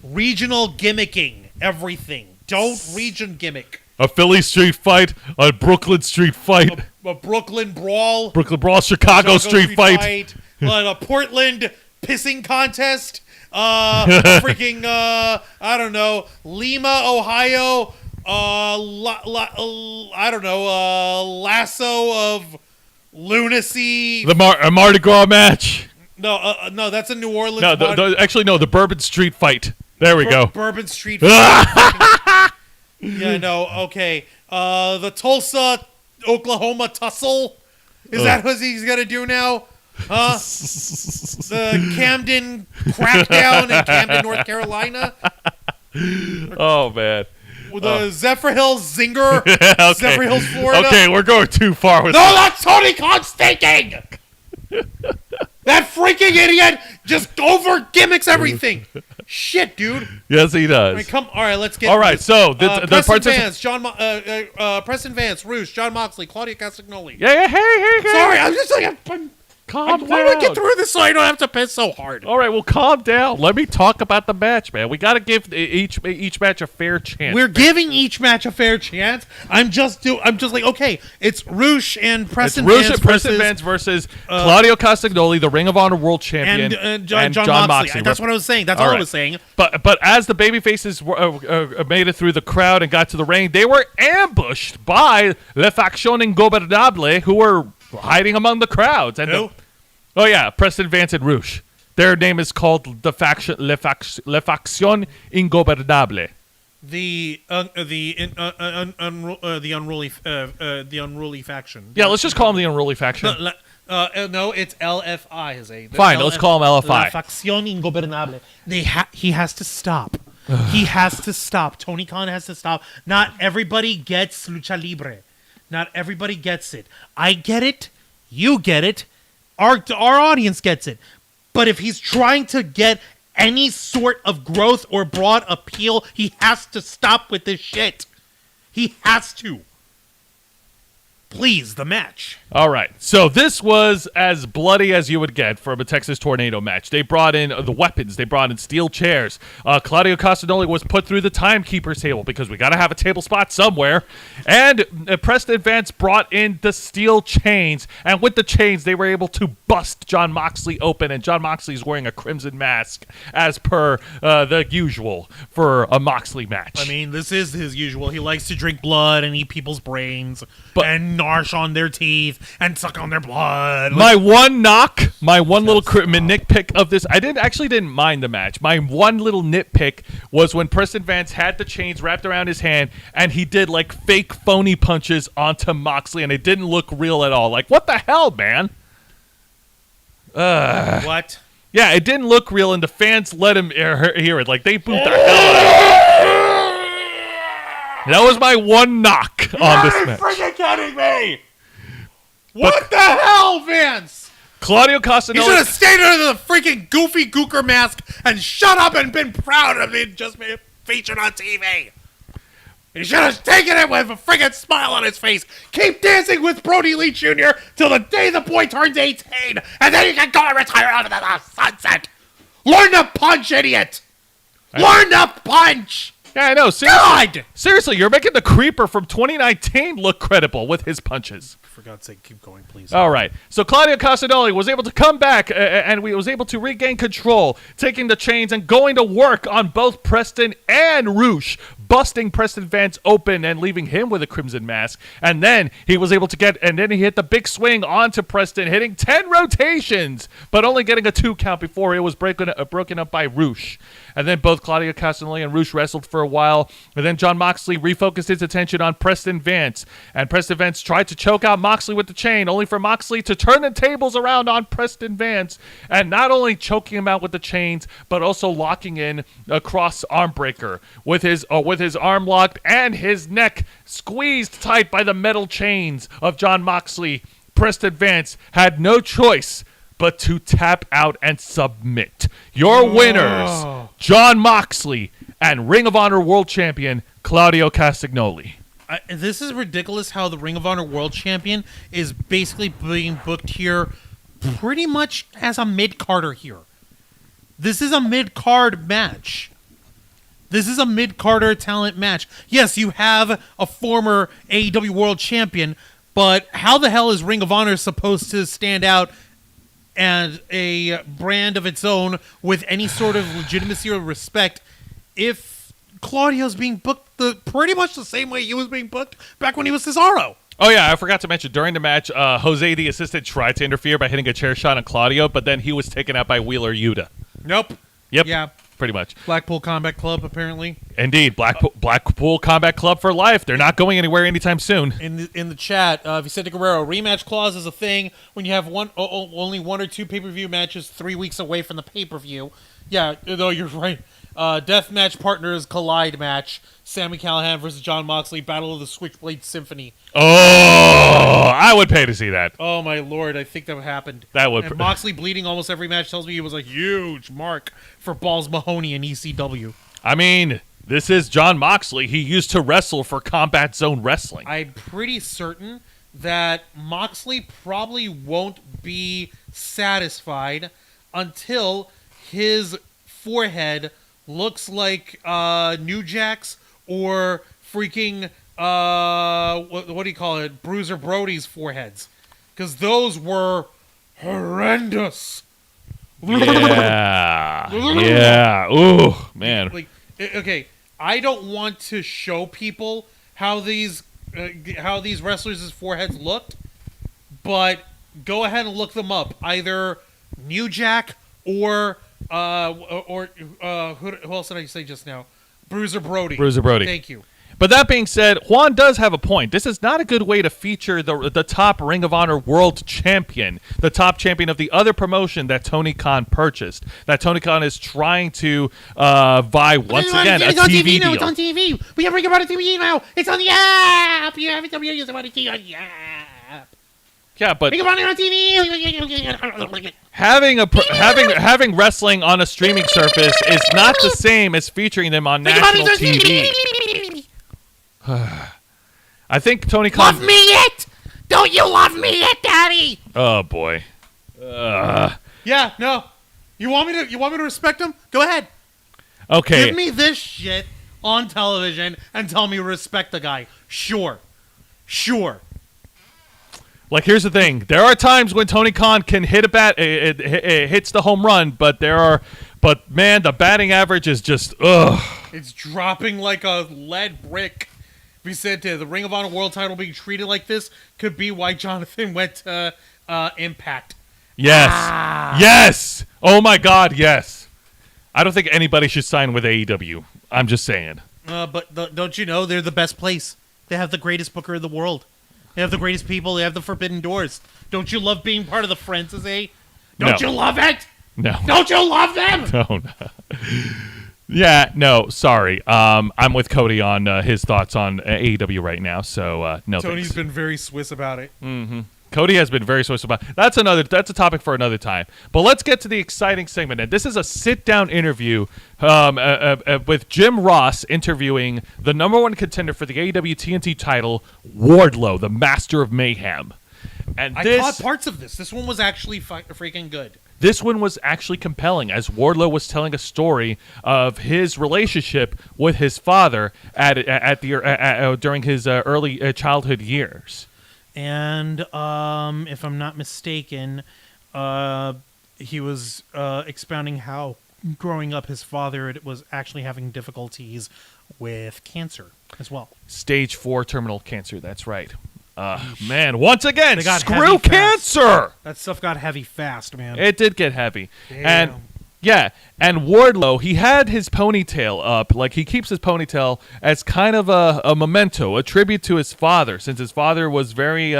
regional gimmicking everything. Don't region gimmick. A Philly street fight, a Brooklyn street fight, A Brooklyn brawl. Chicago street fight. A Portland pissing contest. I don't know, Lima, Ohio. I don't know, lasso of lunacy. A Mardi Gras match. No, that's a New Orleans. The Bourbon Street fight. There we go. Bourbon Street. Yeah, no, okay. The Tulsa, Oklahoma tussle. Is that what he's gonna do now? The Camden crackdown in Camden, North Carolina. Oh, man. The Zephyr Hills zinger. Okay. Zephyr Hills, Florida. Okay, we're going too far with No, that's Tony Khan's thinking! That freaking idiot just over gimmicks everything. Shit, dude. Yes, he does. All right, let's get. All right, so the Preston Vance, Rouge, John Moxley, Claudia Castagnoli. Yeah, hey. Sorry, I'm just like Calm down. why do I get through this so I don't have to piss so hard? All right, well, calm down. Let me talk about the match, man. We got to give each match a fair chance. We're giving each match a fair chance. I'm just like, okay, it's Rouge and Preston Vance versus Claudio Castagnoli, the Ring of Honor World Champion, and John Moxley. That's what I was saying. That's all I was saying. But as the babyfaces made it through the crowd and got to the ring, they were ambushed by Le Faction Ingobernable, who were hiding among the crowds. And Preston Vance and Rouge. Their name is called Le Faction Ingobernable. The unruly faction. Yeah, let's just call them the unruly faction. No, it's LFI. Fine, let's call them LFI. La Facción Ingobernable. He has to stop. He has to stop. Tony Khan has to stop. Not everybody gets lucha libre. Not everybody gets it. I get it. You get it. Our audience gets it. But if he's trying to get any sort of growth or broad appeal, he has to stop with this shit. He has to. Please, the match. All right. So this was as bloody as you would get from a Texas Tornado match. They brought in the weapons. They brought in steel chairs. Claudio Castagnoli was put through the timekeeper's table because we got to have a table spot somewhere. And Preston Vance brought in the steel chains. And with the chains, they were able to bust Jon Moxley open. And Jon Moxley's wearing a crimson mask as per the usual for a Moxley match. I mean, this is his usual. He likes to drink blood and eat people's brains and gnash on their teeth and suck on their blood. My one little nitpick of this, I didn't mind the match. My one little nitpick was when Preston Vance had the chains wrapped around his hand and he did like fake phony punches onto Moxley and it didn't look real at all. Like, what the hell, man? What? Yeah, it didn't look real and the fans let him hear it. Like, they booed the hell out of it. That was my one knock on this match. Are you freaking kidding me? What the hell, Vance? Claudio He Castagnoli. should have stayed under the freaking goofy gooker mask and shut up and been proud of it just being featured on TV. He should have taken it with a freaking smile on his face. Keep dancing with Brody Lee Jr. till the day the boy turns 18, and then he can go and retire out of the sunset. Learn to punch, idiot. Learn to punch. Yeah, I know. Seriously, God! Seriously, you're making the Creeper from 2019 look credible with his punches. For God's sake, keep going, please. All right. So Claudio Castagnoli was able to come back and we was able to regain control, taking the chains and going to work on both Preston and Roosh, busting Preston Vance open and leaving him with a crimson mask. And then he was able to and then he hit the big swing onto Preston, hitting 10 rotations, but only getting a 2 count before it was broken up by Roosh. And then both Claudio Castagnoli and Roosh wrestled for a while. And then Jon Moxley refocused his attention on Preston Vance. And Preston Vance tried to choke out Moxley with the chain, only for Moxley to turn the tables around on Preston Vance. And not only choking him out with the chains, but also locking in a cross arm breaker with his arm locked and his neck squeezed tight by the metal chains of Jon Moxley. Preston Vance had no choice but to tap out and submit. Your winners, Jon Moxley and Ring of Honor World Champion Claudio Castagnoli. This is ridiculous how the Ring of Honor World Champion is basically being booked here pretty much as a mid-carder here. This is a mid-card match. This is a mid-carder talent match. Yes, you have a former AEW World Champion, but how the hell is Ring of Honor supposed to stand out and a brand of its own with any sort of legitimacy or respect if Claudio's being booked pretty much the same way he was being booked back when he was Cesaro? Oh, yeah, I forgot to mention, during the match, Jose, the assistant, tried to interfere by hitting a chair shot on Claudio, but then he was taken out by Wheeler Yuta. Nope. Yep. Yeah. Pretty much. Blackpool Combat Club, apparently. Indeed. Blackpool Combat Club for life. They're not going anywhere anytime soon. In the chat, Vicente Guerrero, rematch clause is a thing when you have only 1 or 2 pay-per-view matches 3 weeks away from the pay-per-view. Yeah, though you're right. Deathmatch Partners Collide match. Sami Callihan versus Jon Moxley. Battle of the Switchblade Symphony. Oh, I would pay to see that. Oh, my lord. I think that happened. That would. And Moxley bleeding almost every match tells me he was a huge mark for Balls Mahoney in ECW. I mean, this is Jon Moxley. He used to wrestle for Combat Zone Wrestling. I'm pretty certain that Moxley probably won't be satisfied until his forehead looks like New Jack's or freaking what do you call it, Bruiser Brody's foreheads, because those were horrendous. Yeah. Ooh, man. Like, okay, I don't want to show people how these wrestlers' foreheads looked, but go ahead and look them up. Either New Jack or who else did I say just now? Bruiser Brody. Bruiser Brody. Thank you. But that being said, Juan does have a point. This is not a good way to feature the top Ring of Honor World Champion, the top champion of the other promotion that Tony Khan purchased. That Tony Khan is trying to vie once again a TV deal. It's on TV. We have Ring of Honor TV now. It's on the app. You have it on the app. Yeah, but Ring of Honor on TV. having wrestling on a streaming service is not the same as featuring them on national TV. I think Tony Khan. Love me yet? Don't you love me yet, Daddy? Oh boy. Yeah, no. You want me to respect him? Go ahead. Okay. Give me this shit on television and tell me respect the guy. Sure. Like, here's the thing. There are times when Tony Khan can hit a bat, it hits the home run, but man, the batting average is just, ugh. It's dropping like a lead brick. We said the Ring of Honor World title being treated like this could be why Jonathan went to Impact. Yes. Yes. Oh my God, yes. I don't think anybody should sign with AEW. I'm just saying. But don't you know they're the best place? They have the greatest booker in the world. They have the greatest people. They have the forbidden doors. Don't you love being part of the Friends, Don't you love it? No. Don't you love them? No. Yeah, no, sorry. I'm with Cody on his thoughts on AEW right now, so no Tony's thanks. been very Swiss about it. Cody has been very Swiss about it. That's a topic for another time. But let's get to the exciting segment. And this is a sit-down interview with Jim Ross interviewing the number one contender for the AEW TNT title, Wardlow, the Master of Mayhem. And I caught parts of this. This one was actually freaking good. This one was actually compelling, as Wardlow was telling a story of his relationship with his father during his early childhood years. And if I'm not mistaken, he was expounding how growing up his father was actually having difficulties with cancer as well. Stage 4 terminal cancer, that's right. Man, once again, They got screw heavy fast. cancer! That stuff got heavy fast, man. It did get heavy. Damn. And Wardlow, he had his ponytail up. Like, he keeps his ponytail as kind of a memento, a tribute to his father, since his father was very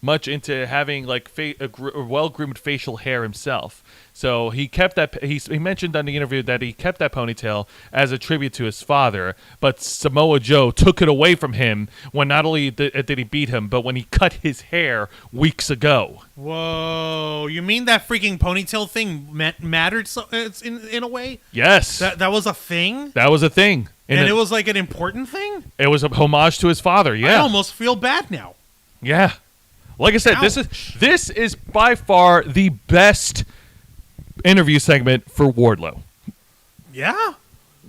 much into having, like, well-groomed facial hair himself. So he kept that. He mentioned on the interview that he kept that ponytail as a tribute to his father. But Samoa Joe took it away from him when not only did he beat him, but when he cut his hair weeks ago. Whoa! You mean that freaking ponytail thing mattered in a way? Yes, That was a thing. that was a thing, And it was like an important thing? it was a homage to his father. I Yeah, almost feel bad now. yeah. Like I said, this is by far the best interview segment for Wardlow. Yeah.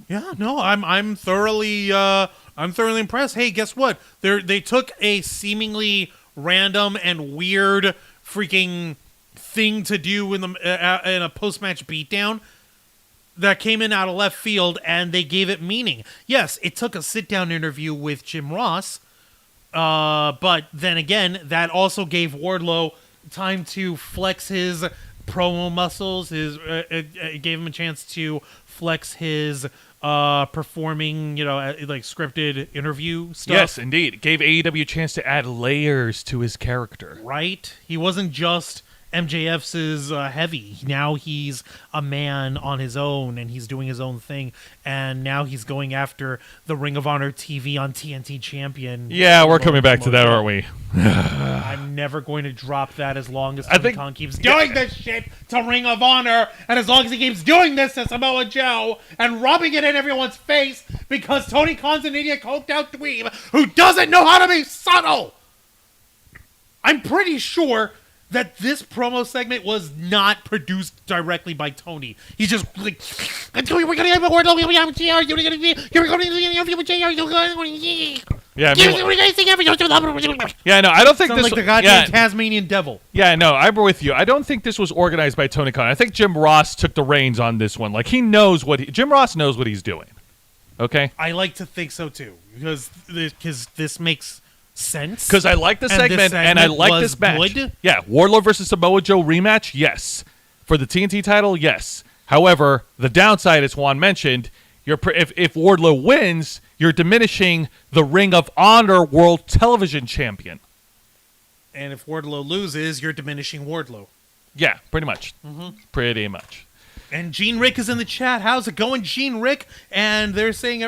No, I'm thoroughly impressed. Hey, guess what? They took a seemingly random and weird freaking thing to do in a post-match beatdown that came in out of left field, and they gave it meaning. Yes, it took a sit-down interview with Jim Ross, but then again, that also gave Wardlow time to flex his promo muscles. It gave him a chance to flex his performing, like scripted interview stuff. Yes, indeed. It gave AEW a chance to add layers to his character. Right? He wasn't just MJF's heavy. Now he's a man on his own, and he's doing his own thing. And now he's going after the Ring of Honor TV on TNT champion. Yeah, we're coming back to that, aren't we? I'm never going to drop that as long as Tony think- Khan keeps doing this shit to Ring of Honor, and as long as he keeps doing this to Samoa Joe and rubbing it in everyone's face because Tony Khan's an idiot coked out dweeb who doesn't know how to be subtle. I'm pretty sure that this promo segment was not produced directly by Tony. He's just like, we're gonna have a word. You're gonna Yeah, no, I don't think sounds this like the goddamn Tasmanian devil. Yeah, no, I'm with you. I don't think this was organized by Tony Khan. I think Jim Ross took the reins on this one. Like, Jim Ross knows what he's doing. Okay? I like to think so too, because this makes sense. Because I like the segment, and I like this match. Good. Yeah, Wardlow versus Samoa Joe rematch, yes. For the TNT title, yes. However, the downside, as Juan mentioned, if Wardlow wins, you're diminishing the Ring of Honor World Television Champion. And if Wardlow loses, you're diminishing Wardlow. Yeah, pretty much. Pretty much. And Gene Rick is in the chat. How's it going, Gene Rick? And they're saying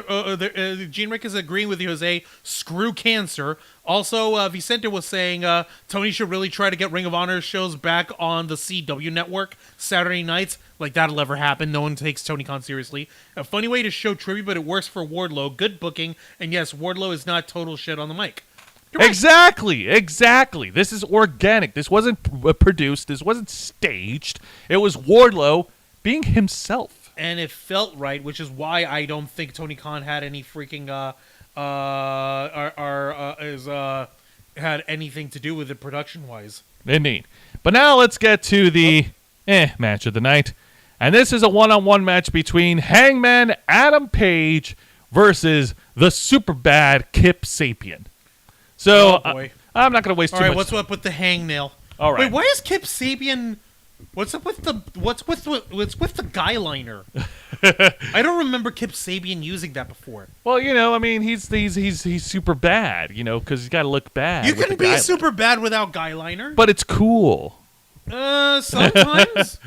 Gene Rick is agreeing with Jose. Screw cancer. Also, Vicente was saying Tony should really try to get Ring of Honor shows back on the CW network Saturday nights. Like, that'll never happen. No one takes Tony Khan seriously. A funny way to show tribute, but it works for Wardlow. Good booking. And yes, Wardlow is not total shit on the mic. Right. Exactly. This is organic. This wasn't produced. This wasn't staged. It was Wardlow being himself. And it felt right, which is why I don't think Tony Khan had any freaking had anything to do with it production-wise. Indeed. But now let's get to the match of the night. And this is a one-on-one match between Hangman Adam Page versus the super bad Kip Sapien. So I'm not going to waste too much. All right, what's up with the hangnail? All right. Wait, why is Kip Sapien? What's up with the guy liner? I don't remember Kip Sapien using that before. Well, I mean, he's super bad, because he's got to look bad. You can be super bad without guy liner, but it's cool. Sometimes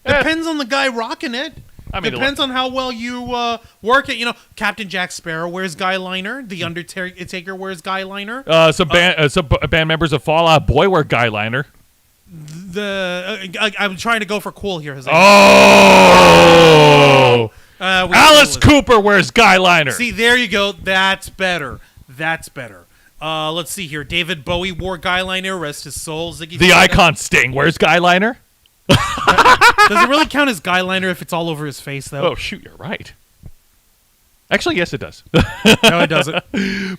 depends on the guy rocking it. I mean, depends on how well you work it. Captain Jack Sparrow wears guy liner. The Undertaker wears guy liner. Some band members of Fall Out Boy wear guy liner. I'm trying to go for cool here. Alice Cooper wears guy liner. See, there you go. That's better. Let's see here. David Bowie wore guy liner. Rest his soul. The icon Sting wears guy liner. Does it really count as guy liner if it's all over his face, though? Oh, shoot, you're right. Actually, yes, it does. No, it doesn't.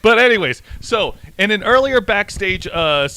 But anyways, so in an earlier backstage clip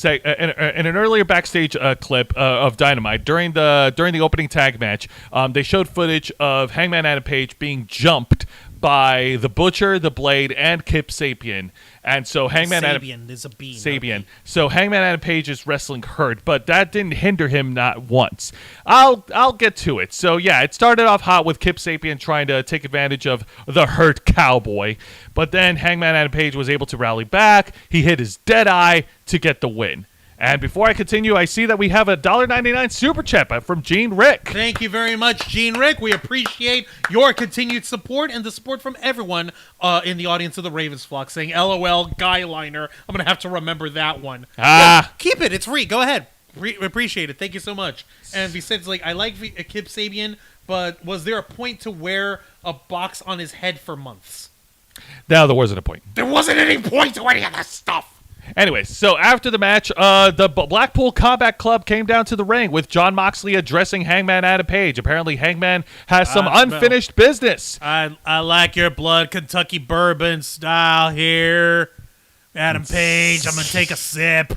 of Dynamite during the opening tag match, they showed footage of Hangman Adam Page being jumped by the Butcher, the Blade, and Kip Sapien. And so Hangman Sabian. So Hangman Adam Page is wrestling hurt, but that didn't hinder him not once. I'll get to it. So yeah, it started off hot with Kip Sapien trying to take advantage of the hurt cowboy, but then Hangman Adam Page was able to rally back. He hit his dead eye to get the win. And before I continue, I see that we have a $1.99 super chat from Gene Rick. Thank you very much, Gene Rick. We appreciate your continued support and the support from everyone in the audience of the Ravens flock saying, LOL, guy liner. I'm going to have to remember that one. Yeah, keep it. It's free. Go ahead. Appreciate it. Thank you so much. And Vicent's like, I like Kip Sapien, but was there a point to wear a box on his head for months? No, there wasn't a point. There wasn't any point to any of that stuff. Anyways, so after the match, the Blackpool Combat Club came down to the ring with Jon Moxley addressing Hangman Adam Page. Apparently, Hangman has some unfinished business. I like your blood Kentucky bourbon style here. Adam Page, I'm going to take a sip.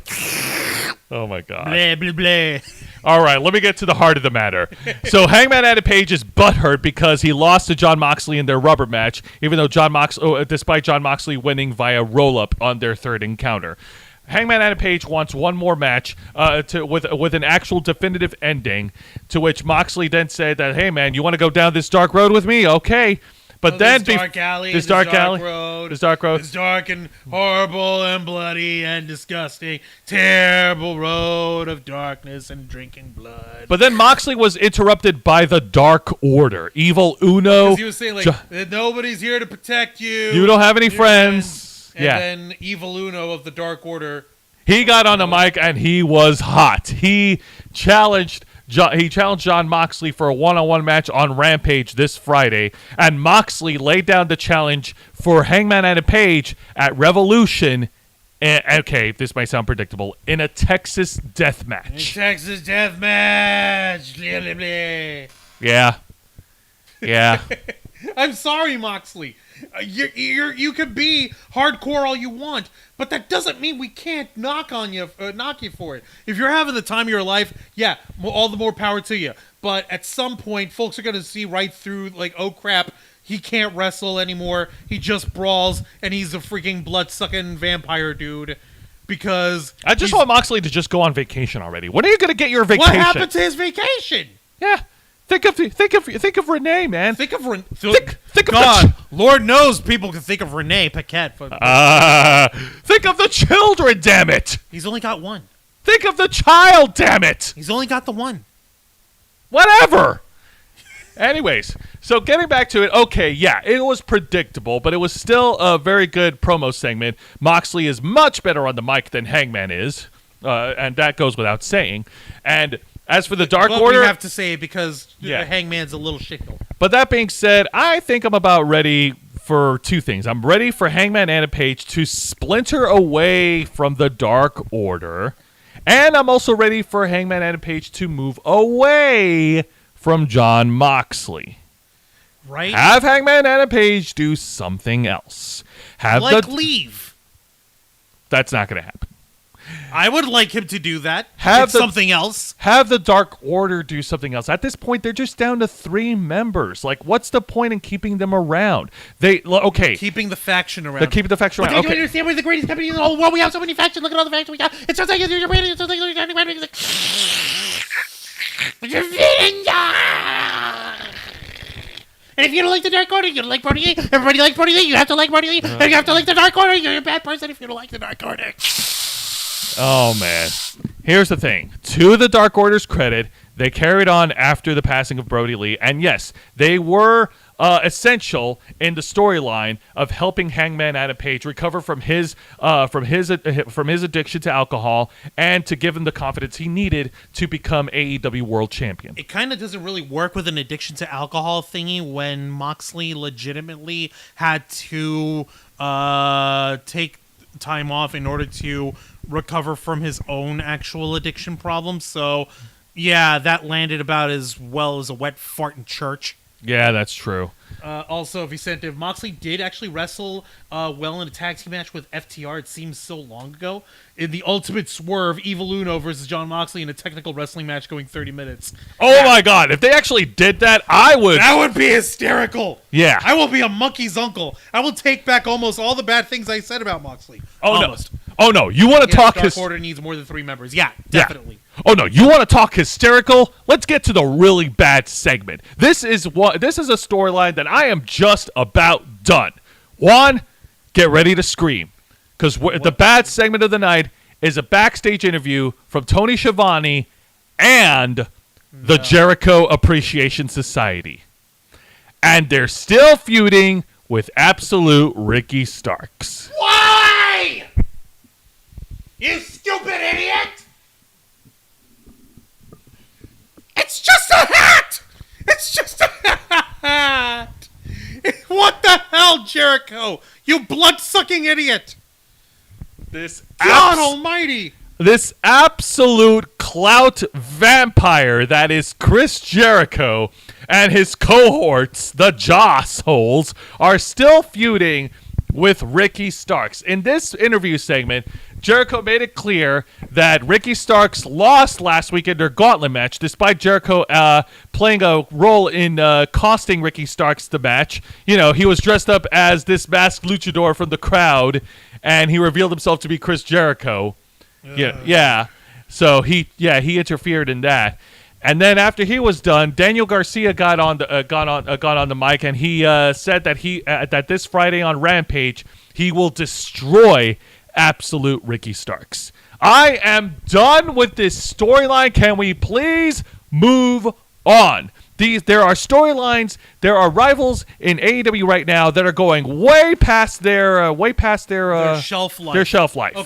Oh, my God. Blah, blah, blah. All right, let me get to the heart of the matter. So Hangman Adam Page is butthurt because he lost to Jon Moxley in their rubber match, even though despite Jon Moxley winning via roll-up on their third encounter. Hangman Adam Page wants one more match with an actual definitive ending, to which Moxley then said that, hey, man, you want to go down this dark road with me? Okay. But then this dark alley, this dark road, it's dark and horrible and bloody and disgusting, terrible road of darkness and drinking blood. But then Moxley was interrupted by the Dark Order, Evil Uno. Because he was saying nobody's here to protect you. You don't have any friends. And then Evil Uno of the Dark Order. He got on the mic and he was hot. He challenged Jon Moxley for a one-on-one match on Rampage this Friday, and Moxley laid down the challenge for Hangman Adam Page at Revolution. Okay, this might sound predictable. In a Texas death match. Yeah. I'm sorry, Moxley. You could be hardcore all you want, but that doesn't mean we can't knock you for it. If you're having the time of your life, yeah, all the more power to you. But at some point, folks are going to see right through, like, oh crap, he can't wrestle anymore. He just brawls, and he's a freaking blood-sucking vampire dude. Because I just want Moxley to just go on vacation already. When are you going to get your vacation? What happened to his vacation? Yeah. Think of Renee, man. Think of God. Lord knows people can think of Renee Paquette. Think of the children, damn it. He's only got one. Think of the child, damn it. He's only got the one. Whatever. Anyways, so getting back to it, okay, yeah, it was predictable, but it was still a very good promo segment. Moxley is much better on the mic than Hangman is, and that goes without saying. And as for the Dark Order, we have to say it because Yeah. Hangman's a little shitty. but that being said, I think I'm about ready for two things. I'm ready for Hangman and Page to splinter away from the Dark Order, and I'm also ready for Hangman and Page to move away from Jon Moxley. Right? Have Hangman and Page do something else. Leave. That's not going to happen. I would like him to do that. Have something else. Have the Dark Order do something else. At this point, they're just down to 3 members. Like, what's the point in keeping them around? Keeping the faction around. Keeping the faction around. Don't you Okay. understand? We're the greatest company in the whole world. We have so many factions. Look at all the factions we got. It's just like you're waiting. It's just like and if you don't like the Dark Order, you don't like Brody Lee. Everybody likes Brody Lee. You have to like Brody Lee. And you have to like the Dark Order. You're a bad person if you don't like the Dark Order. Oh, man. Here's the thing. To the Dark Order's credit, they carried on after the passing of Brody Lee. And yes, they were essential in the storyline of helping Hangman Adam Page recover from his addiction to alcohol and to give him the confidence he needed to become AEW World Champion. It kind of doesn't really work with an addiction to alcohol thingy when Moxley legitimately had to take time off in order to recover from his own actual addiction problems. So, yeah, that landed about as well as a wet fart in church. Yeah, that's true. Also, Vicente, Moxley did actually wrestle well in a tag team match with FTR. It seems so long ago. In the Ultimate Swerve, Evil Uno versus Jon Moxley in a technical wrestling match going 30 minutes. Oh, my God. If they actually did that, I would. That would be hysterical. Yeah. I will be a monkey's uncle. I will take back almost all the bad things I said about Moxley. Oh, almost. no. Oh, no. You want to talk... Dark Order needs more than 3 members. Yeah, definitely. Yeah. Oh, no. You want to talk hysterical? Let's get to the really bad segment. This is a storyline that I am just about done. Juan, get ready to scream. Because the bad segment of the night is a backstage interview from Tony Schiavone and the Jericho Appreciation Society. And they're still feuding with Absolute Ricky Starks. Why? You stupid idiot! It's just a hat! It's just a hat! What the hell, Jericho? You blood-sucking idiot! God almighty! This absolute clout vampire that is Chris Jericho and his cohorts, the Joss Holes, are still feuding with Ricky Starks. In this interview segment, Jericho made it clear that Ricky Starks lost last week in their gauntlet match, despite Jericho playing a role in costing Ricky Starks the match. You know, he was dressed up as this masked luchador from the crowd, and he revealed himself to be Chris Jericho. Yeah. So he interfered in that. And then after he was done, Daniel Garcia got on the mic, and he said that that this Friday on Rampage he will destroy Absolute Ricky Starks. I am done with this storyline. Can we please move on? There are storylines, there are rivals in AEW right now that are going way past their shelf life. Their shelf life.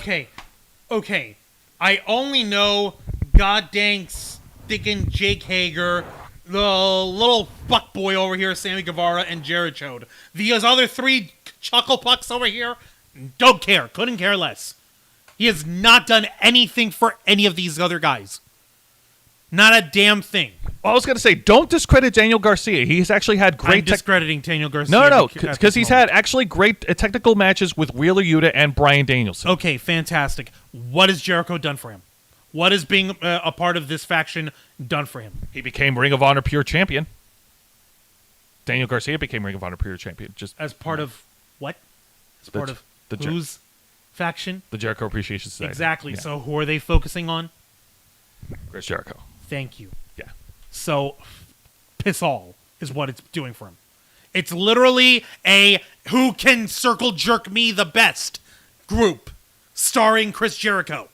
Okay. I only know goddamn sticking Jake Hager, the little fuckboy over here, Sammy Guevara, and Jericho. These other 3 chuckle pucks over here, don't care. Couldn't care less. He has not done anything for any of these other guys. Not a damn thing. Well, I was going to say, don't discredit Daniel Garcia. He's actually had great... I'm discrediting Daniel Garcia. No, because he's had actually great technical matches with Wheeler Yuta and Bryan Danielson. Okay, fantastic. What has Jericho done for him? What is being a part of this faction done for him? He became Ring of Honor Pure Champion. Daniel Garcia became Ring of Honor Pure Champion. Just as part of what? As part of whose faction? The Jericho Appreciation Society. Exactly. Yeah. So who are they focusing on? Chris Jericho. Thank you. Yeah. So, piss all is what it's doing for him. It's literally a who can circle jerk me the best group starring Chris Jericho.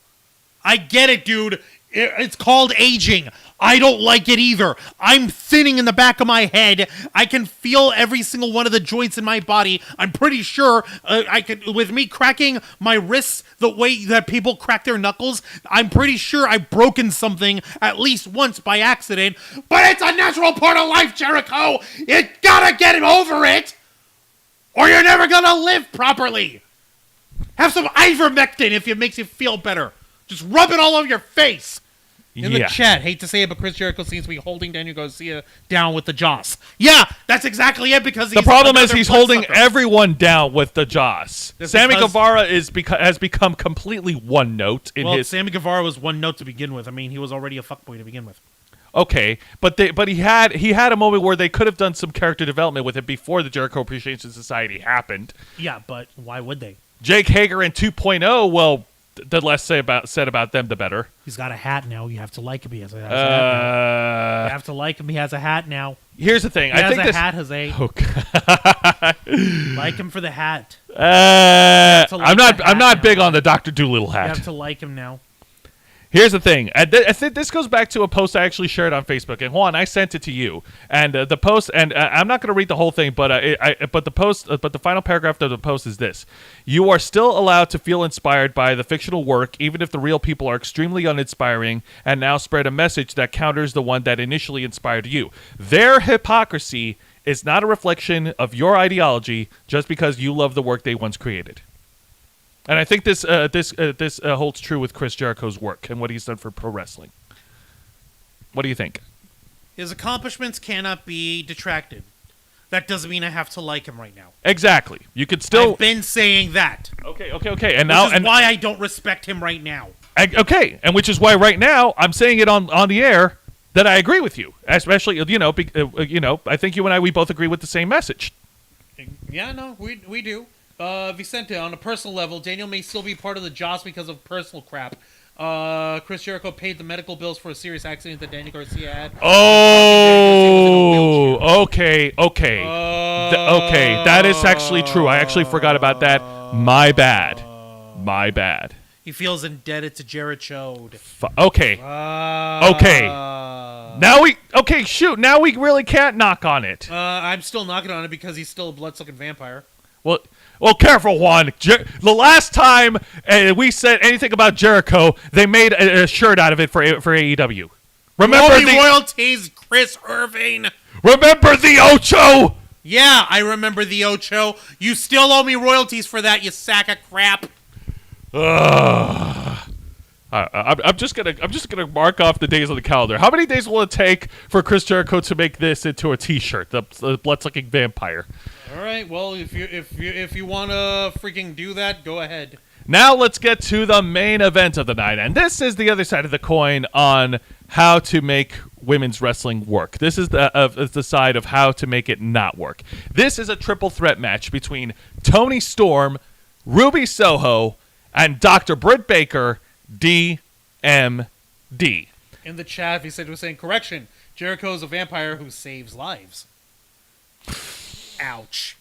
I get it, dude. It's called aging. I don't like it either. I'm thinning in the back of my head. I can feel every single one of the joints in my body. I'm pretty sure I could, with me cracking my wrists the way that people crack their knuckles, I'm pretty sure I've broken something at least once by accident. But it's a natural part of life, Jericho. You gotta get over it, or you're never gonna live properly. Have some ivermectin if it makes you feel better. Just rub it all over your face. In the chat, hate to say it, but Chris Jericho seems to be holding Daniel Garcia down with the Joss. Yeah, that's exactly it, because the problem is he's holding everyone down with the Joss. Sammy Guevara has become completely one note in his. Sammy Guevara was one note to begin with. I mean, he was already a fuckboy to begin with. Okay, but he had a moment where they could have done some character development with him before the Jericho Appreciation Society happened. Yeah, but why would they? Jake Hager in 2.0, well, the less said about them, the better. He's got a hat now. You have to like him. He has a hat now. You have to like him. He has a hat now. Here's the thing. He has a hat, Jose. Oh, God. Like him for the hat. I'm not big on the Dr. Doolittle hat. You have to like him now. Here's the thing. I think this goes back to a post I actually shared on Facebook. And Juan, I sent it to you. And the post, and I'm not going to read the whole thing, but the final paragraph of the post is this: you are still allowed to feel inspired by the fictional work, even if the real people are extremely uninspiring, and now spread a message that counters the one that initially inspired you. Their hypocrisy is not a reflection of your ideology just because you love the work they once created. And I think this holds true with Chris Jericho's work and what he's done for pro wrestling. What do you think? His accomplishments cannot be detracted. That doesn't mean I have to like him right now. Exactly. You could still. I've been saying that. Okay. And which now, is why I don't respect him right now. Okay, and which is why right now I'm saying it on the air that I agree with you, especially I think you and we both agree with the same message. Yeah, no, we do. Vicente, on a personal level, Daniel may still be part of the Joss because of personal crap. Chris Jericho paid the medical bills for a serious accident that Daniel Garcia had. Oh, okay. Okay, that is actually true. I actually forgot about that. My bad. He feels indebted to Jericho. Okay. Now we really can't knock on it. I'm still knocking on it because he's still a blood-sucking vampire. Well, careful, Juan. The last time we said anything about Jericho, they made a shirt out of it for AEW. Remember the royalties, Chris Irving. Remember the Ocho? Yeah, I remember the Ocho. You still owe me royalties for that, you sack of crap. I'm just gonna mark off the days on the calendar. How many days will it take for Chris Jericho to make this into a T-shirt? The blood-sucking vampire. All right. Well, if you want to freaking do that, go ahead. Now let's get to the main event of the night, and this is the other side of the coin on how to make women's wrestling work. This is the side of how to make it not work. This is a triple threat match between Toni Storm, Ruby Soho, and Dr. Britt Baker, DMD. In the chat, he said, was saying, correction, Jericho's a vampire who saves lives. Ouch.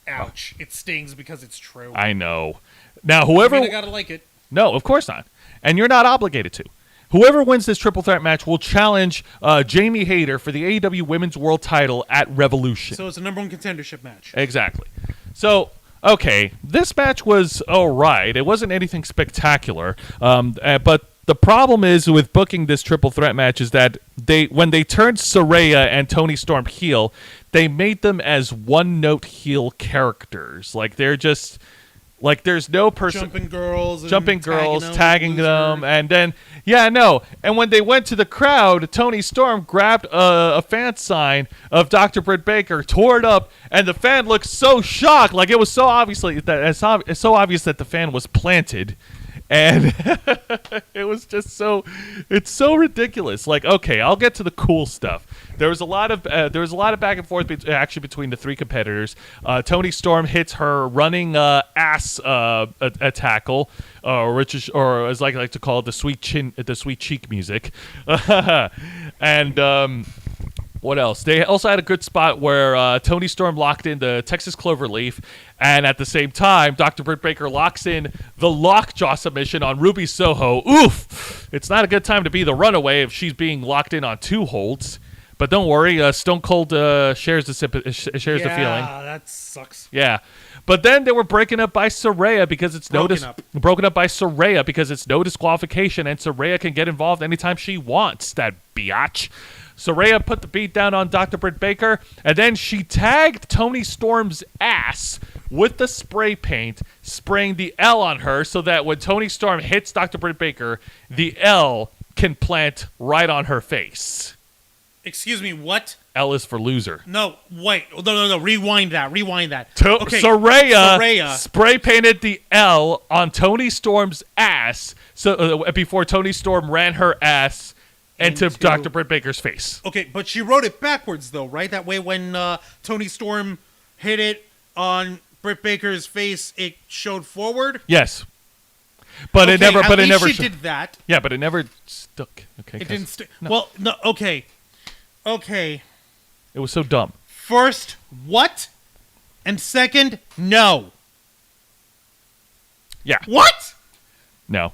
Ouch. It stings because it's true. I know. Now, whoever... I gotta like it. No, of course not. And you're not obligated to. Whoever wins this triple threat match will challenge Jamie Hayter for the AEW Women's World Title at Revolution. So it's a number one contendership match. Exactly. So... okay, this match was all right. It wasn't anything spectacular, but the problem is with booking this triple threat match is that when they turned Saraya and Toni Storm heel, they made them as one-note heel characters. Like they're just like there's no person jumping girls, tagging them, and then and when they went to the crowd, Toni Storm grabbed a fan sign of Dr. Britt Baker, tore it up, and the fan looked so shocked, like it was so obvious that the fan was planted. And it was just it's so ridiculous. Like, okay, I'll get to the cool stuff. There was a lot of back and forth between the three competitors. Toni Storm hits her running ass a tackle, or as I like to call it, the sweet cheek music, and What else? They also had a good spot where Tony Storm locked in the Texas Cloverleaf, and at the same time, Dr. Britt Baker locks in the lockjaw submission on Ruby Soho. Oof! It's not a good time to be the runaway if she's being locked in on 2 holds. But don't worry, Stone Cold shares the feeling. Yeah, that sucks. Yeah. But then they were broken up by Saraya because it's broken up by Saraya because it's no disqualification, and Saraya can get involved anytime she wants. That biatch. Saraya put the beat down on Dr. Britt Baker, and then she tagged Toni Storm's ass with the spray paint, spraying the L on her so that when Toni Storm hits Dr. Britt Baker, the L can plant right on her face. Excuse me, what? L is for loser. No, wait. No. Rewind that. Okay. Saraya spray painted the L on Toni Storm's ass before Toni Storm ran her ass into Dr. Britt Baker's face. Okay, but she wrote it backwards, though, right? That way when Toni Storm hit it on Britt Baker's face, it showed forward? Yes. But it never... She did that. Yeah, but it never stuck. Okay. It didn't stick. No. Well, no, okay. Okay. It was so dumb. First, what? And second, no. Yeah. What? No.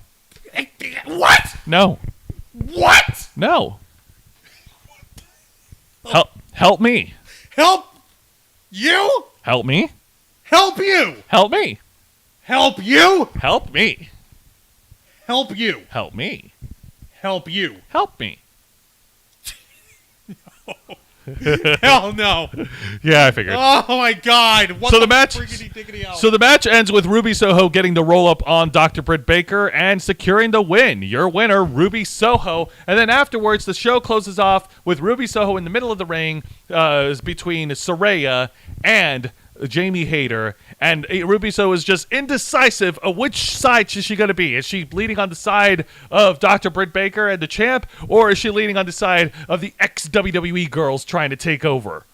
What? No. What? No. Help me. Help you? Help me. Help you. Help me. Help you. Help me. Help you. Help me. Help you. Help me. Hell no. Yeah, I figured. Oh my God. What so the match ends with Ruby Soho getting the roll up on Dr. Britt Baker and securing the win. Your winner, Ruby Soho. And then afterwards, the show closes off with Ruby Soho in the middle of the ring between Saraya and Jamie Hayter, and Ruby Soho is just indecisive of which side is she going to be. Is she leaning on the side of Dr. Britt Baker and the champ, or is she leaning on the side of the ex-WWE girls trying to take over?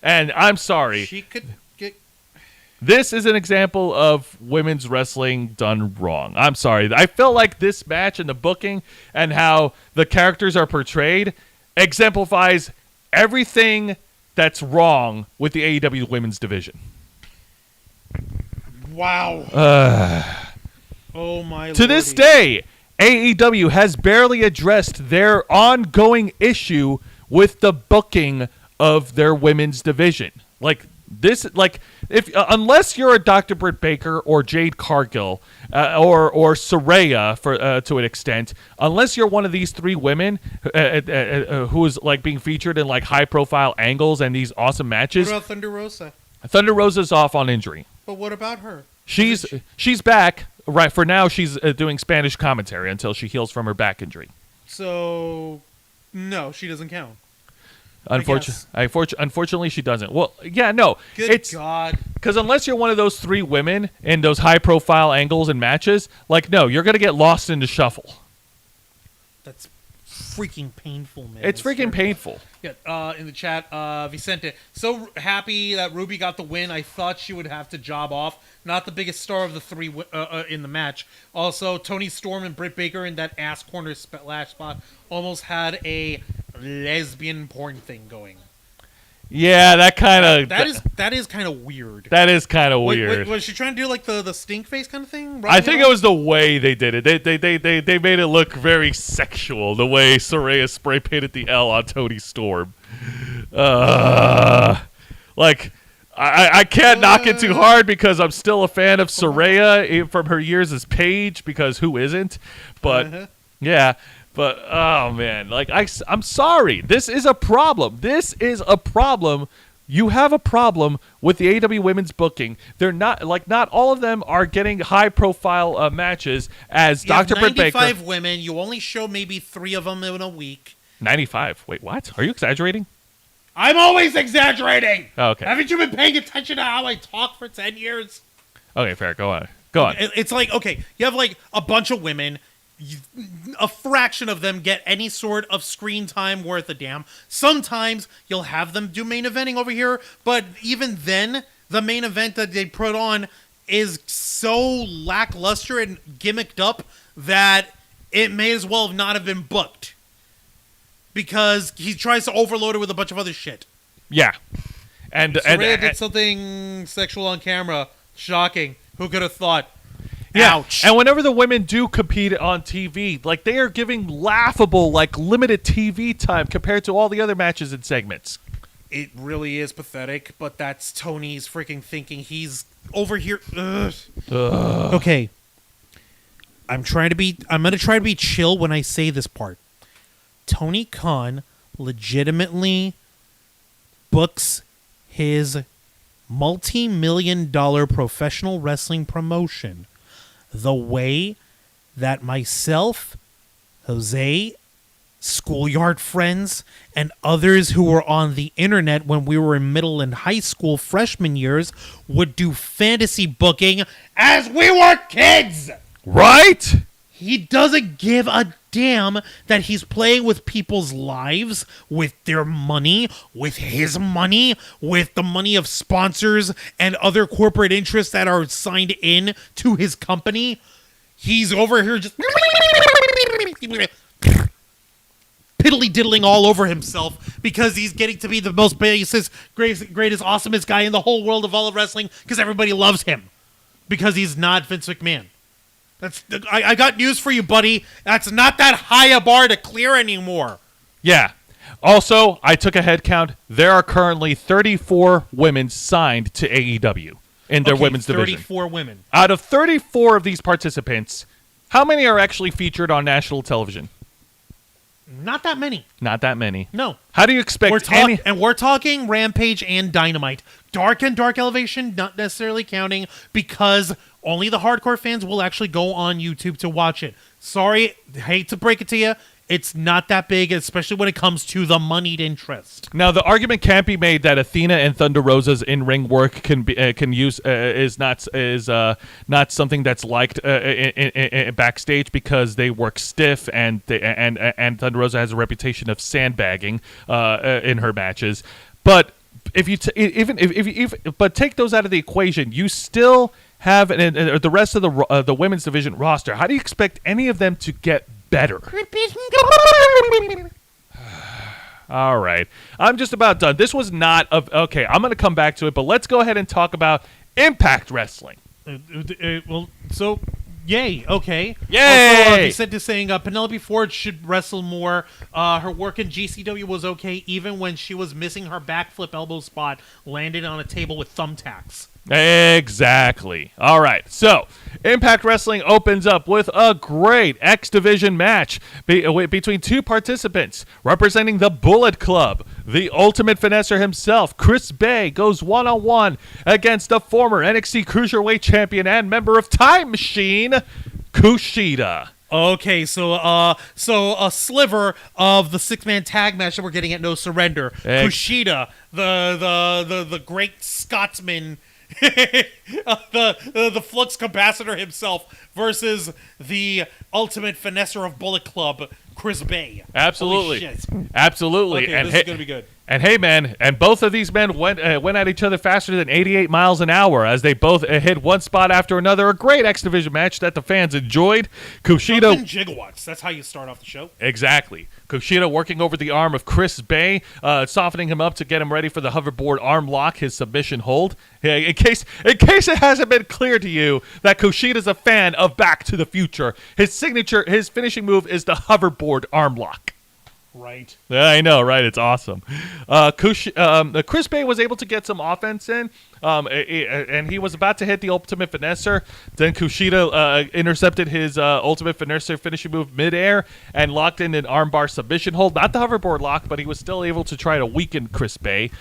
And I'm sorry. She could get... This is an example of women's wrestling done wrong. I'm sorry. I feel like this match and the booking and how the characters are portrayed exemplifies everything that's wrong with the AEW women's division. Wow. Oh my Lordy. To this day, AEW has barely addressed their ongoing issue with the booking of their women's division. Unless you're a Dr. Britt Baker or Jade Cargill or Saraya to an extent, unless you're one of these 3 women who is like being featured in like high profile angles and these awesome matches. What about Thunder Rosa? Thunder Rosa's off on injury. But what about her? She's back right for now. She's doing Spanish commentary until she heals from her back injury. So no, she doesn't count. Unfortunately, she doesn't. Well, yeah, no. Good God. Because unless you're one of those 3 women in those high-profile angles and matches, no, you're going to get lost in the shuffle. That's freaking painful, man. It's freaking painful. Yeah, in the chat, Vicente, so happy that Ruby got the win. I thought she would have to job off. Not the biggest star of the 3 in the match. Also, Toni Storm and Britt Baker in that ass corner splash spot almost had a lesbian porn thing going. Yeah, that is kind of weird. That is kind of weird. Was she trying to do like the stink face kind of thing? I think it was the way they did it. They made it look very sexual. The way Saraya spray painted the L on Toni Storm. I can't knock it too hard because I'm still a fan of Saraya from her years as Paige, because who isn't? But yeah. But, oh, man, I'm sorry. This is a problem. You have a problem with the AEW women's booking. They're not, not all of them are getting high-profile matches as Dr. Britt Baker. 95 women. You only show maybe 3 of them in a week. 95? Wait, what? Are you exaggerating? I'm always exaggerating. Oh, okay. Haven't you been paying attention to how I talk for 10 years? Okay, fair. Go on. It's okay, you have a bunch of women. A fraction of them get any sort of screen time worth a damn. Sometimes you'll have them do main eventing over here, but even then, the main event that they put on is so lackluster and gimmicked up that it may as well not have been booked. because he tries to overload it with a bunch of other shit. Yeah. And Saraya did something sexual on camera. Shocking. Who could have thought? yeah. Ouch. And whenever the women do compete on TV, like they are giving laughable, like limited TV time compared to all the other matches and segments. It really is pathetic, but that's Tony's freaking thinking. He's over here. Ugh. Okay. I'm going to try to be chill when I say this part. Tony Khan legitimately books his multi-million-dollar professional wrestling promotion the way that myself, Jose, schoolyard friends, and others who were on the internet when we were in middle and high school freshman years would do fantasy booking as we were kids. Right? He doesn't give a damn that he's playing with people's lives, with their money, with his money, with the money of sponsors and other corporate interests that are signed in to his company. He's over here just piddly-diddling all over himself because he's getting to be the most greatest, awesomest guy in the whole world of all of wrestling because everybody loves him because he's not Vince McMahon. I got news for you, buddy. That's not that high a bar to clear anymore. Yeah. Also, I took a head count. There are currently 34 women signed to AEW in their women's division. 34 women. Out of 34 of these participants, how many are actually featured on national television? Not that many. Not that many. No. How do you expect we're talking Rampage and Dynamite. Dark and Dark Elevation not necessarily counting because only the hardcore fans will actually go on YouTube to watch it. Sorry, hate to break it to you. It's not that big, especially when it comes to the moneyed interest. Now, the argument can't be made that Athena and Thunder Rosa's in-ring work is not something that's liked in backstage because they work stiff and Thunder Rosa has a reputation of sandbagging in her matches. But if you take those out of the equation, you still have the rest of the women's division roster. How do you expect any of them to get better? All right. I'm just about done. This was not okay, I'm going to come back to it, but let's go ahead and talk about Impact Wrestling. Yay. Okay. Yay! Also, you said saying Penelope Ford should wrestle more. Her work in GCW was okay, even when she was missing her backflip elbow spot, landed on a table with thumbtacks. Exactly. All right. So, Impact Wrestling opens up with a great X Division match between two participants representing the Bullet Club. The Ultimate Finesser himself, Chris Bay, goes one-on-one against the former NXT Cruiserweight Champion and member of Time Machine, Kushida. Okay, so a sliver of the 6-man tag match that we're getting at No Surrender. Kushida, the great Scotsman, the flux capacitor himself versus the ultimate finesser of Bullet Club, Chris Bay. Absolutely. Holy shit. Absolutely. Okay, this is going to be good. And hey, man, and both of these men went at each other faster than 88 miles an hour as they both hit one spot after another. A great X Division match that the fans enjoyed. Kushida. Gigawatts. That's how you start off the show. Exactly. Kushida working over the arm of Chris Bay, softening him up to get him ready for the hoverboard arm lock, his submission hold. In case it hasn't been clear to you that Kushida's a fan of Back to the Future, his finishing move is the hoverboard arm lock. Right. Yeah, I know, right? It's awesome. Chris Bay was able to get some offense in, and he was about to hit the Ultimate Finesser. Then Kushida intercepted his Ultimate Finesser finishing move midair and locked in an armbar submission hold. Not the hoverboard lock, but he was still able to try to weaken Chris Bay.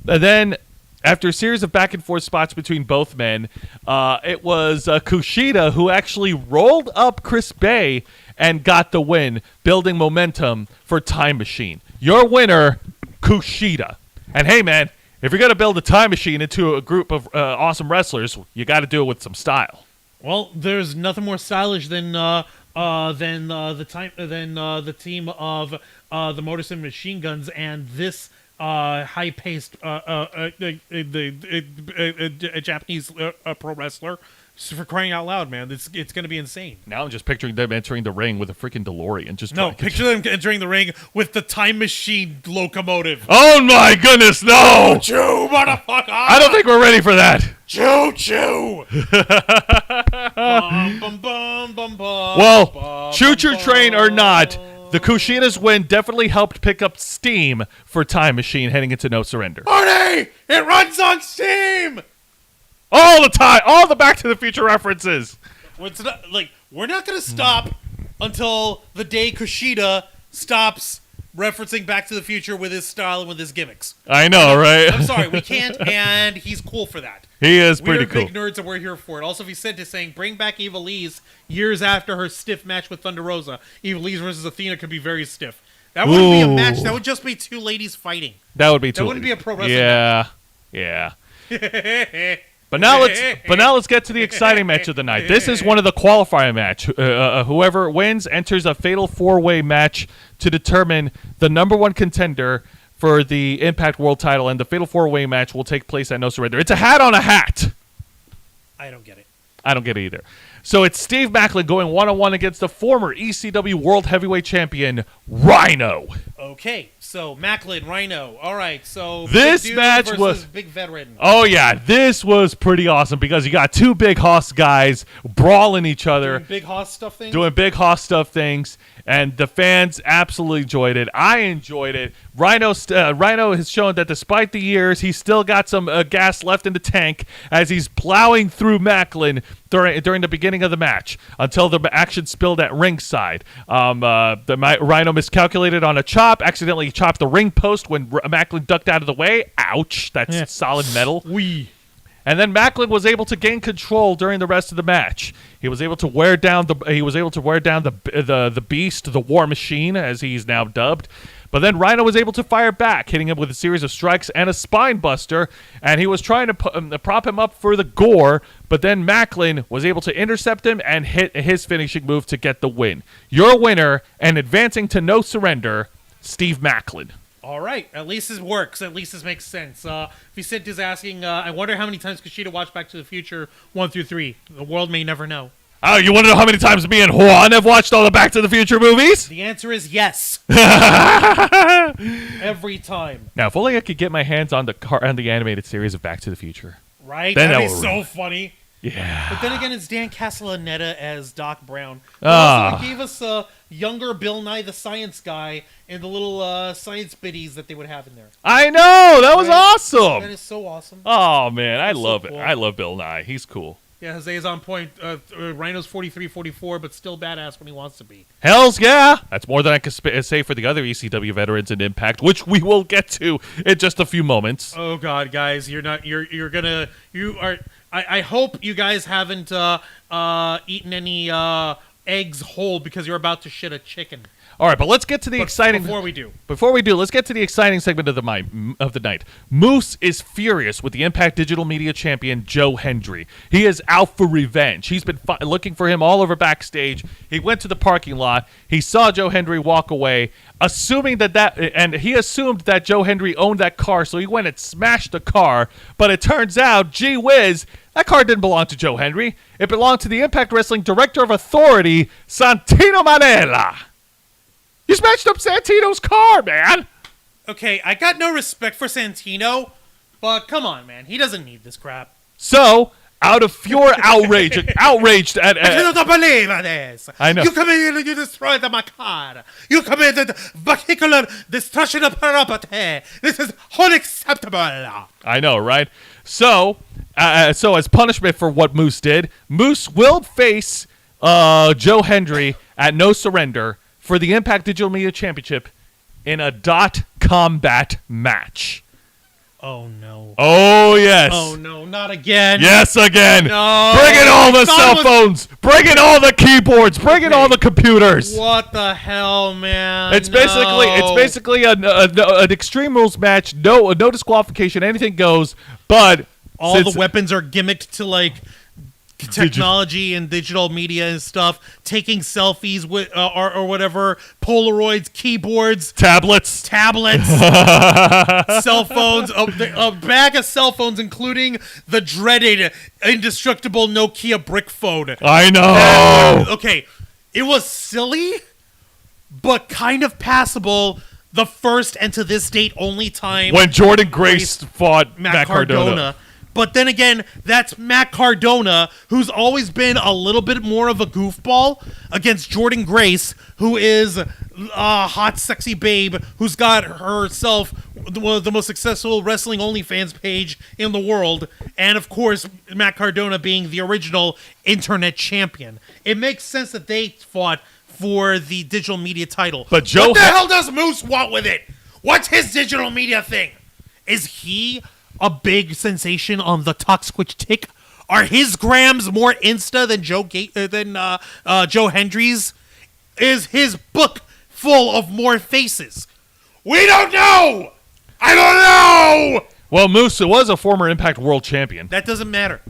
And then, after a series of back-and-forth spots between both men, it was Kushida who actually rolled up Chris Bay and got the win, building momentum for Time Machine. Your winner, Kushida. And hey, man, if you're going to build a Time Machine into a group of awesome wrestlers, you got to do it with some style. Well, there's nothing more stylish than the team of the Motor City Machine Guns and this high-paced Japanese pro wrestler For crying out loud, man. It's going to be insane. Now I'm just picturing them entering the ring with a freaking DeLorean. Picture them entering the ring with the time machine locomotive. Oh my goodness, no! Choo, motherfucker! I don't think we're ready for that. Choo, choo! Bum, bum, bum, bum, bum, Well, choo-choo train or not, the Kushida's win definitely helped pick up steam for Time Machine heading into No Surrender. Marty! It runs on Steam! All the time, all the Back to the Future references. It's not, we're not going to stop until the day Kushida stops referencing Back to the Future with his style and with his gimmicks. I know, right? I'm sorry, we can't, and he's cool for that. He is pretty cool. We're big nerds and we're here for it. Also, if he said to saying, bring back Evilise years after her stiff match with Thunder Rosa. Evilise versus Athena could be very stiff. That wouldn't be a match. That would just be two ladies fighting. That would be two. That wouldn't be a pro wrestling match. Yeah. But now let's get to the exciting match of the night. This is one of the qualifying match. Whoever wins enters a fatal 4-way match to determine the number one contender for the Impact World Title, and the fatal 4-way match will take place at No Surrender. It's a hat on a hat. I don't get it. I don't get it either. So it's Steve Maclin going one-on-one against the former ECW World Heavyweight Champion, Rhino. Okay, so Maclin, Rhino. All right, so this big dude match versus was big veteran. Oh yeah, this was pretty awesome because you got two big hoss guys brawling each other, Doing big hoss stuff things, and the fans absolutely enjoyed it. I enjoyed it. Rhino has shown that despite the years, he's still got some gas left in the tank as he's plowing through Maclin during the beginning of the match until the action spilled at ringside. Rhino miscalculated on a chop, accidentally chopped the ring post when Maclin ducked out of the way. Ouch! That's solid metal. And then Maclin was able to gain control during the rest of the match. He was able to wear down the Beast, the War Machine, as he's now dubbed. But then Rhino was able to fire back, hitting him with a series of strikes and a spine buster, and he was trying to prop him up for the gore, but then Maclin was able to intercept him and hit his finishing move to get the win. Your winner, and advancing to No Surrender, Steve Maclin. All right, at least it works. At least this makes sense. Vicente is asking, I wonder how many times Kushida watched Back to the Future 1 through 3. The world may never know. Oh, you want to know how many times me and Juan have watched all the Back to the Future movies? The answer is yes. Every time. Now, if only I could get my hands on the animated series of Back to the Future. Right? Then That'd be so funny. Yeah. But then again, it's Dan Castellaneta as Doc Brown. Also, it gave us a younger Bill Nye the Science Guy and the little science biddies that they would have in there. I know! That was awesome! That is so awesome. Oh, man, I love cool. it. I love Bill Nye. He's cool. Yeah, Jose is on point. Rhino's 43, 44, but still badass when he wants to be. Hells yeah! That's more than I could say for the other ECW veterans in Impact, which we will get to in just a few moments. Oh God, guys, I hope you guys haven't eaten any eggs whole because you're about to shit a chicken. All right, but let's get to the exciting. Before we do, let's get to the exciting segment of the night. Moose is furious with the Impact Digital Media Champion Joe Hendry. He is out for revenge. He's been looking for him all over backstage. He went to the parking lot. He saw Joe Hendry walk away, assuming and he assumed that Joe Hendry owned that car, so he went and smashed the car. But it turns out, gee whiz, that car didn't belong to Joe Hendry. It belonged to the Impact Wrestling Director of Authority, Santino Marella. You smashed up Santino's car, man! Okay, I got no respect for Santino, but come on, man. He doesn't need this crap. So, out of pure outraged at... I cannot believe this! I know. You come in and you destroyed my car! You committed vehicular destruction of property! This is unacceptable! I know, right? So as punishment for what Moose did, Moose will face Joe Hendry at No Surrender for the Impact Digital Media Championship in a dot combat match. Oh, no. Oh, yes. Oh, no, not again. Yes, again. No. Bring in all the cell phones. Bring in all the keyboards. Bring in all the computers. What the hell, man? It's basically an Extreme Rules match. No disqualification. Anything goes. But all the weapons are gimmicked to, technology and digital media and stuff, taking selfies with or whatever, Polaroids, keyboards, tablets, cell phones, a bag of cell phones, including the dreaded indestructible Nokia brick phone. I know. Okay, it was silly, but kind of passable. The first and to this date only time when Jordan Grace fought Matt Cardona. But then again, that's Matt Cardona, who's always been a little bit more of a goofball, against Jordan Grace, who is a hot, sexy babe who's got herself the most successful wrestling OnlyFans page in the world, and of course, Matt Cardona being the original internet champion. It makes sense that they fought for the digital media title. But Joe, what the hell does Moose want with it? What's his digital media thing? Is he a big sensation on the Toxquitch Tick? Are his grams more Insta than Joe Hendry's? Is his book full of more faces? We don't know. I don't know. Well, Moose was a former Impact World Champion. That doesn't matter.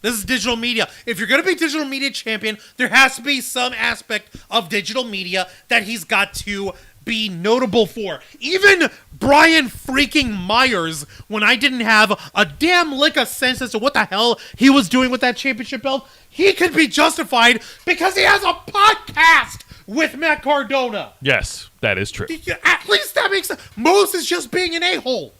This is digital media. If you're going to be digital media champion, there has to be some aspect of digital media that he's got to be notable for. Even Brian freaking Myers, when I didn't have a damn lick of sense as to what the hell he was doing with that championship belt, he could be justified because he has a podcast with Matt Cardona. Yes, that is true. At least that makes sense. Moose is just being an a-hole.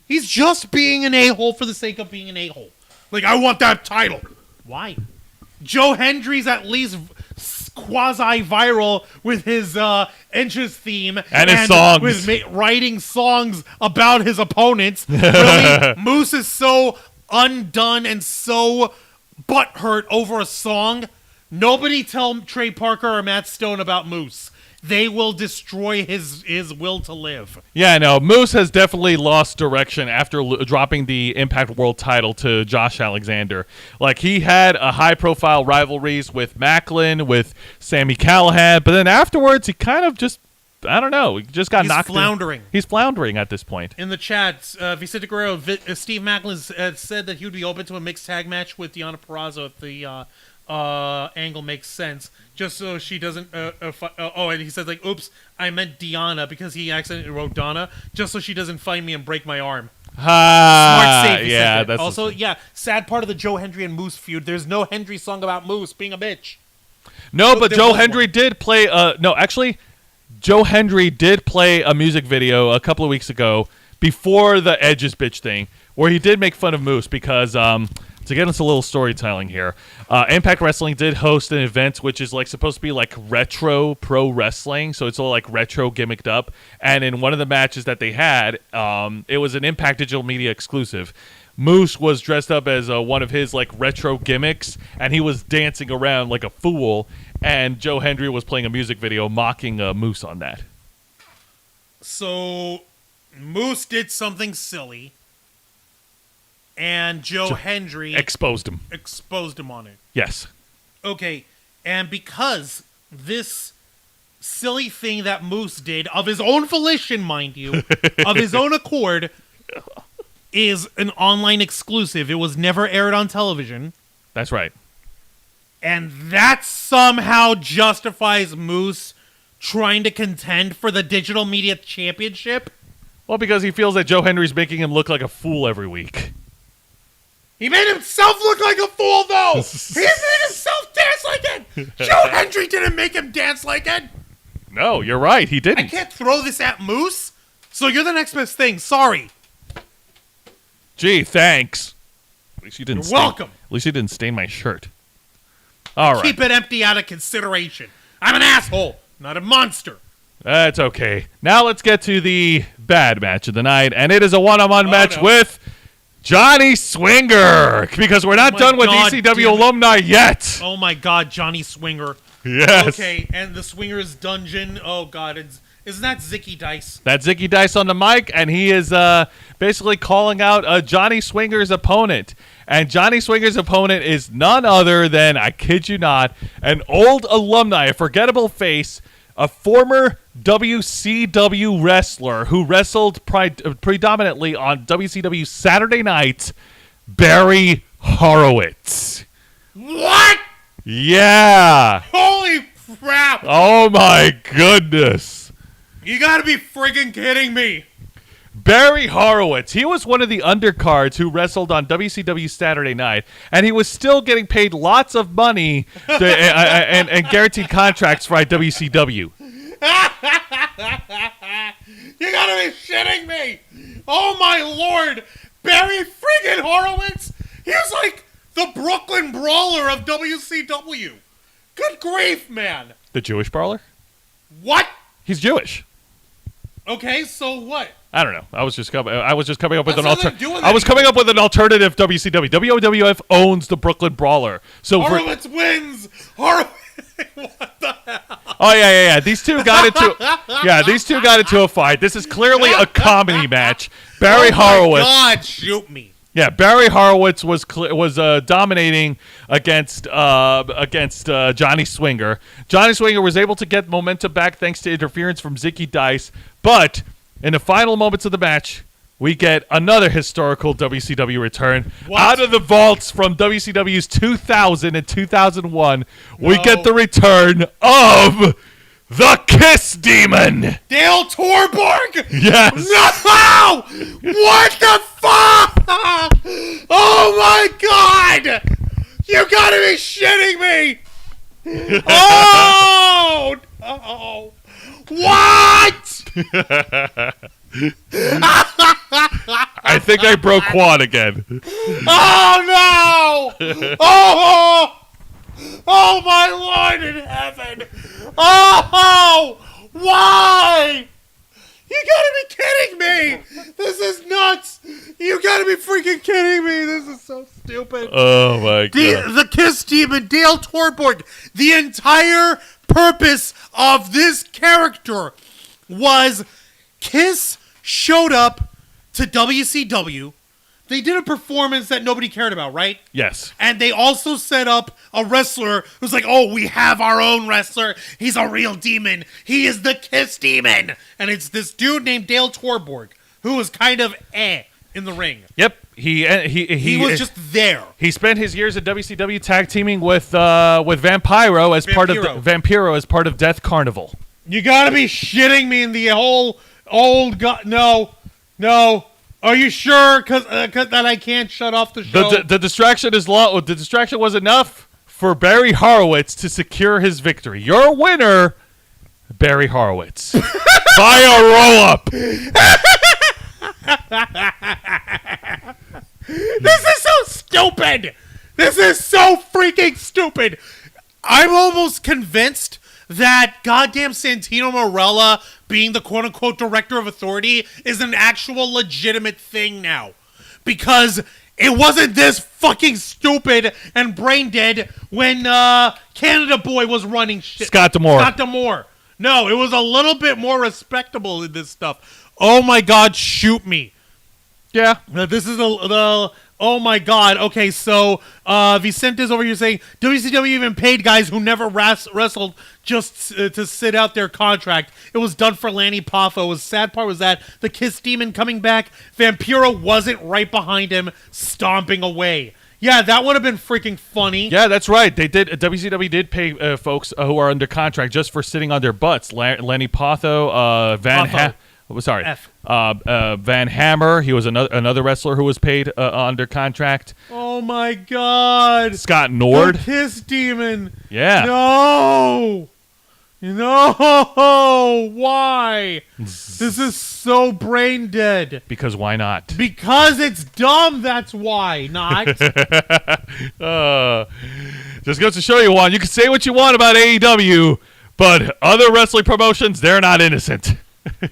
He's just being an a-hole for the sake of being an a-hole. Like, I want that title. Why? Joe Hendry's at least quasi-viral with his entrance theme. And his songs. With writing songs about his opponents. Really, Moose is so undone and so butthurt over a song. Nobody tell Trey Parker or Matt Stone about Moose. They will destroy his will to live. Yeah, no, Moose has definitely lost direction after dropping the Impact World title to Josh Alexander. Like, he had a high-profile rivalries with Macklin, with Sami Callihan, but then afterwards, he kind of just, I don't know, he just got knocked. He's floundering. He's floundering at this point. In the chat, Vicente Guerrero, Steve Macklin said that he would be open to a mixed tag match with Deonna Purrazzo if the angle makes sense, just so she doesn't and he says, like, oops, I meant Deonna, because he accidentally wrote Donna, just so she doesn't fight me and break my arm. Smart save. Yeah, that's also, yeah, sad part of the Joe Hendry and Moose feud, there's no Hendry song about Moose being a bitch. No, but Joe Hendry did play Joe Hendry did play a music video a couple of weeks ago before the Edge's bitch thing, where he did make fun of Moose because to get into a little storytelling here, Impact Wrestling did host an event which is like supposed to be like retro pro wrestling, so it's all like retro gimmicked up. And in one of the matches that they had, it was an Impact Digital Media exclusive. Moose was dressed up as one of his like retro gimmicks, and he was dancing around like a fool. And Joe Hendry was playing a music video mocking Moose on that. So Moose did something silly. And Joe Hendry exposed him on it. Yes. Okay, and because this silly thing that Moose did, of his own volition, mind you, of his own accord, is an online exclusive. It was never aired on television. That's right. And that somehow justifies Moose trying to contend for the Digital Media Championship? Well, because he feels that Joe Hendry's making him look like a fool every week. He made himself look like a fool, though! He made himself dance like it! Joe Hendry didn't make him dance like it! No, you're right, he didn't. I can't throw this at Moose, so you're the next best thing. Sorry. Gee, thanks. At least you didn't You're welcome. At least you didn't stain my shirt. All right. Keep it empty out of consideration. I'm an asshole, not a monster. That's okay. Now let's get to the bad match of the night, and it is a one-on-one match with Johnny Swinger, because we're not done with ECW alumni yet. Oh my God, Johnny Swinger. Yes. Okay, and the Swinger's Dungeon. Oh God, isn't that Zicky Dice? That's Zicky Dice on the mic, and he is basically calling out Johnny Swinger's opponent. And Johnny Swinger's opponent is none other than, I kid you not, an old alumni, a forgettable face, a former WCW wrestler who wrestled predominantly on WCW Saturday nights, Barry Horowitz. What? Yeah. Holy crap! Oh my goodness. You gotta be friggin' kidding me. Barry Horowitz, he was one of the undercards who wrestled on WCW Saturday Night, and he was still getting paid lots of money and guaranteed contracts for WCW. You gotta be shitting me! Oh my lord! Barry friggin' Horowitz? He was like the Brooklyn Brawler of WCW. Good grief, man! The Jewish brawler? What? He's Jewish. Okay, so what? I don't know. I was just coming up with That's nothing to do with an alternative WCW. WWF owns the Brooklyn Brawler. So Horowitz wins! Horowitz... What the hell? Oh yeah. These two got into a fight. This is clearly a comedy match. Barry Horowitz. God, shoot me. Yeah, Barry Horowitz was dominating against Johnny Swinger. Johnny Swinger was able to get momentum back thanks to interference from Zicky Dice, but in the final moments of the match, we get another historical WCW return. What? Out of the vaults from WCW's 2000 and 2001. We get the return of the Kiss Demon. Dale Torborg? Yes. No! What the fuck? Oh my god! You gotta be shitting me! Oh! Oh! What? I think I broke Quan again. Oh no! Oh! Oh my Lord in heaven! Oh! Why? You gotta be kidding me! This is nuts! You gotta be freaking kidding me! This is so stupid. Oh my god. The Kiss Demon, Dale Torborg. The entire purpose of this character was Kiss showed up to WCW. They did a performance that nobody cared about, right? Yes. And they also set up a wrestler who's like, oh, we have our own wrestler. He's a real demon. He is the Kiss Demon. And it's this dude named Dale Torborg, who was kind of in the ring. Yep. He was just there. He spent his years at WCW tag teaming with Vampiro as part of Vampiro as part of Death Carnival. You gotta be shitting me in the whole old god. No. Are you sure? Cause that I can't shut off the show. The distraction is long. The distraction was enough for Barry Horowitz to secure his victory. Your winner, Barry Horowitz, by a roll-up. This is so stupid. This is so freaking stupid. I'm almost convinced that goddamn Santino Marella being the quote-unquote director of authority is an actual legitimate thing now. Because it wasn't this fucking stupid and brain dead when Canada Boy was running shit. Scott D'Amore. No, it was a little bit more respectable in this stuff. Oh my god, shoot me. Yeah. This is the oh my god. Okay, so Vicente's over here saying WCW even paid guys who never wrestled just to sit out their contract. It was done for Lanny Poffo. The sad part was that the Kiss Demon coming back, Vampiro wasn't right behind him, stomping away. Yeah, that would have been freaking funny. Yeah, that's right. They did. WCW did pay folks who are under contract just for sitting on their butts. Lenny Potho, Van Hammer. He was another wrestler who was paid under contract. Oh my god. Scott Nord. The Kiss Demon. Yeah. No, why? This is so brain dead. Because why not? Because it's dumb, that's why, not. Just goes to show you, Juan, you can say what you want about AEW, but other wrestling promotions, they're not innocent.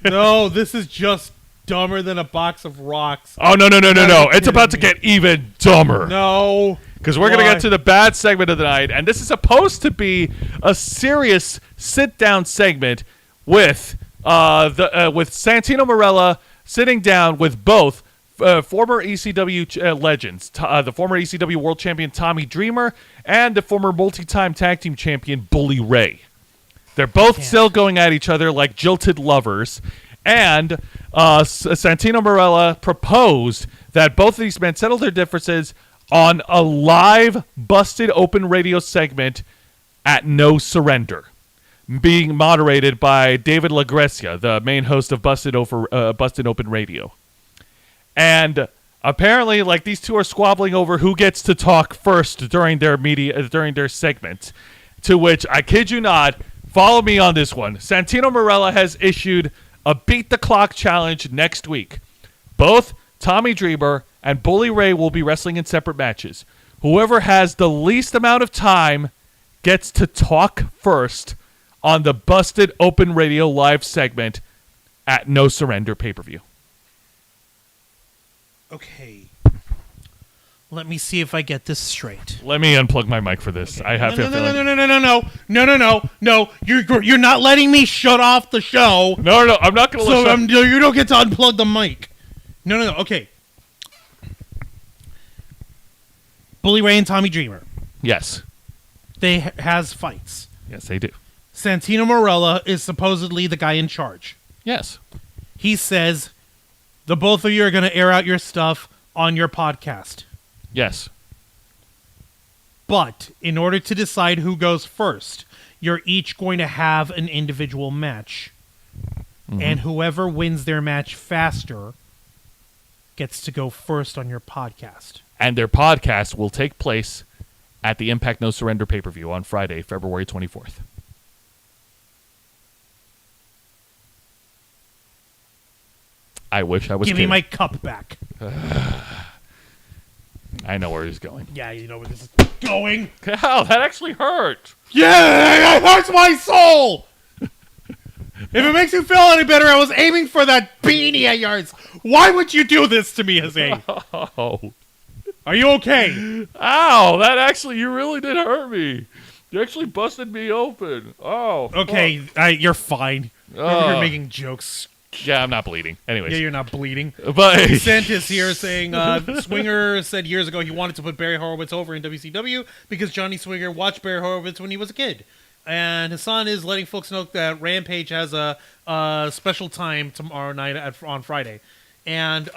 No, this is just dumber than a box of rocks. Oh, no. It's about to get even dumber. No. Because we're going to get to the bad segment of the night, and this is supposed to be a serious sit-down segment with Santino Marella sitting down with both former ECW legends, the former ECW World Champion Tommy Dreamer and the former multi-time tag team champion Bully Ray. They're both still going at each other like jilted lovers, and Santino Marella proposed that both of these men settle their differences on a live Busted Open radio segment at No Surrender, being moderated by David LaGrecia, the main host of Busted Open Radio. And apparently, like, these two are squabbling over who gets to talk first during their segment. To which, I kid you not, follow me on this one. Santino Marella has issued a Beat the Clock challenge next week. Both Tommy Dreamer and Bully Ray will be wrestling in separate matches. Whoever has the least amount of time gets to talk first on the Busted Open Radio live segment at No Surrender pay-per-view. Okay. Let me see if I get this straight. Let me unplug my mic for this. Okay. I have a feeling. No. You're not letting me shut off the show. No. I'm not going to let you don't get to unplug the mic. No. Okay. Bully Ray and Tommy Dreamer. Yes. They has fights. Yes, they do. Santino Marella is supposedly the guy in charge. Yes. He says the both of you are going to air out your stuff on your podcast. Yes. But in order to decide who goes first, you're each going to have an individual match. Mm-hmm. And whoever wins their match faster gets to go first on your podcast. And their podcast will take place at the Impact No Surrender pay-per-view on Friday, February 24th. I wish I was Give kidding. me my cup back. I know where he's going. Yeah, you know where this is going. Ow, that actually hurt. Yeah, it hurts my soul. If it makes you feel any better, I was aiming for that beanie of yours. Why would you do this to me, Jose? Oh. Are you okay? Ow, that actually, you really did hurt me. You actually busted me open. Oh. Okay, you're fine. You're making jokes. Yeah, I'm not bleeding. Anyways. Yeah, you're not bleeding. But Sent is here saying Swinger said years ago he wanted to put Barry Horowitz over in WCW because Johnny Swinger watched Barry Horowitz when he was a kid. And his son is letting folks know that Rampage has a special time tomorrow night on Friday. And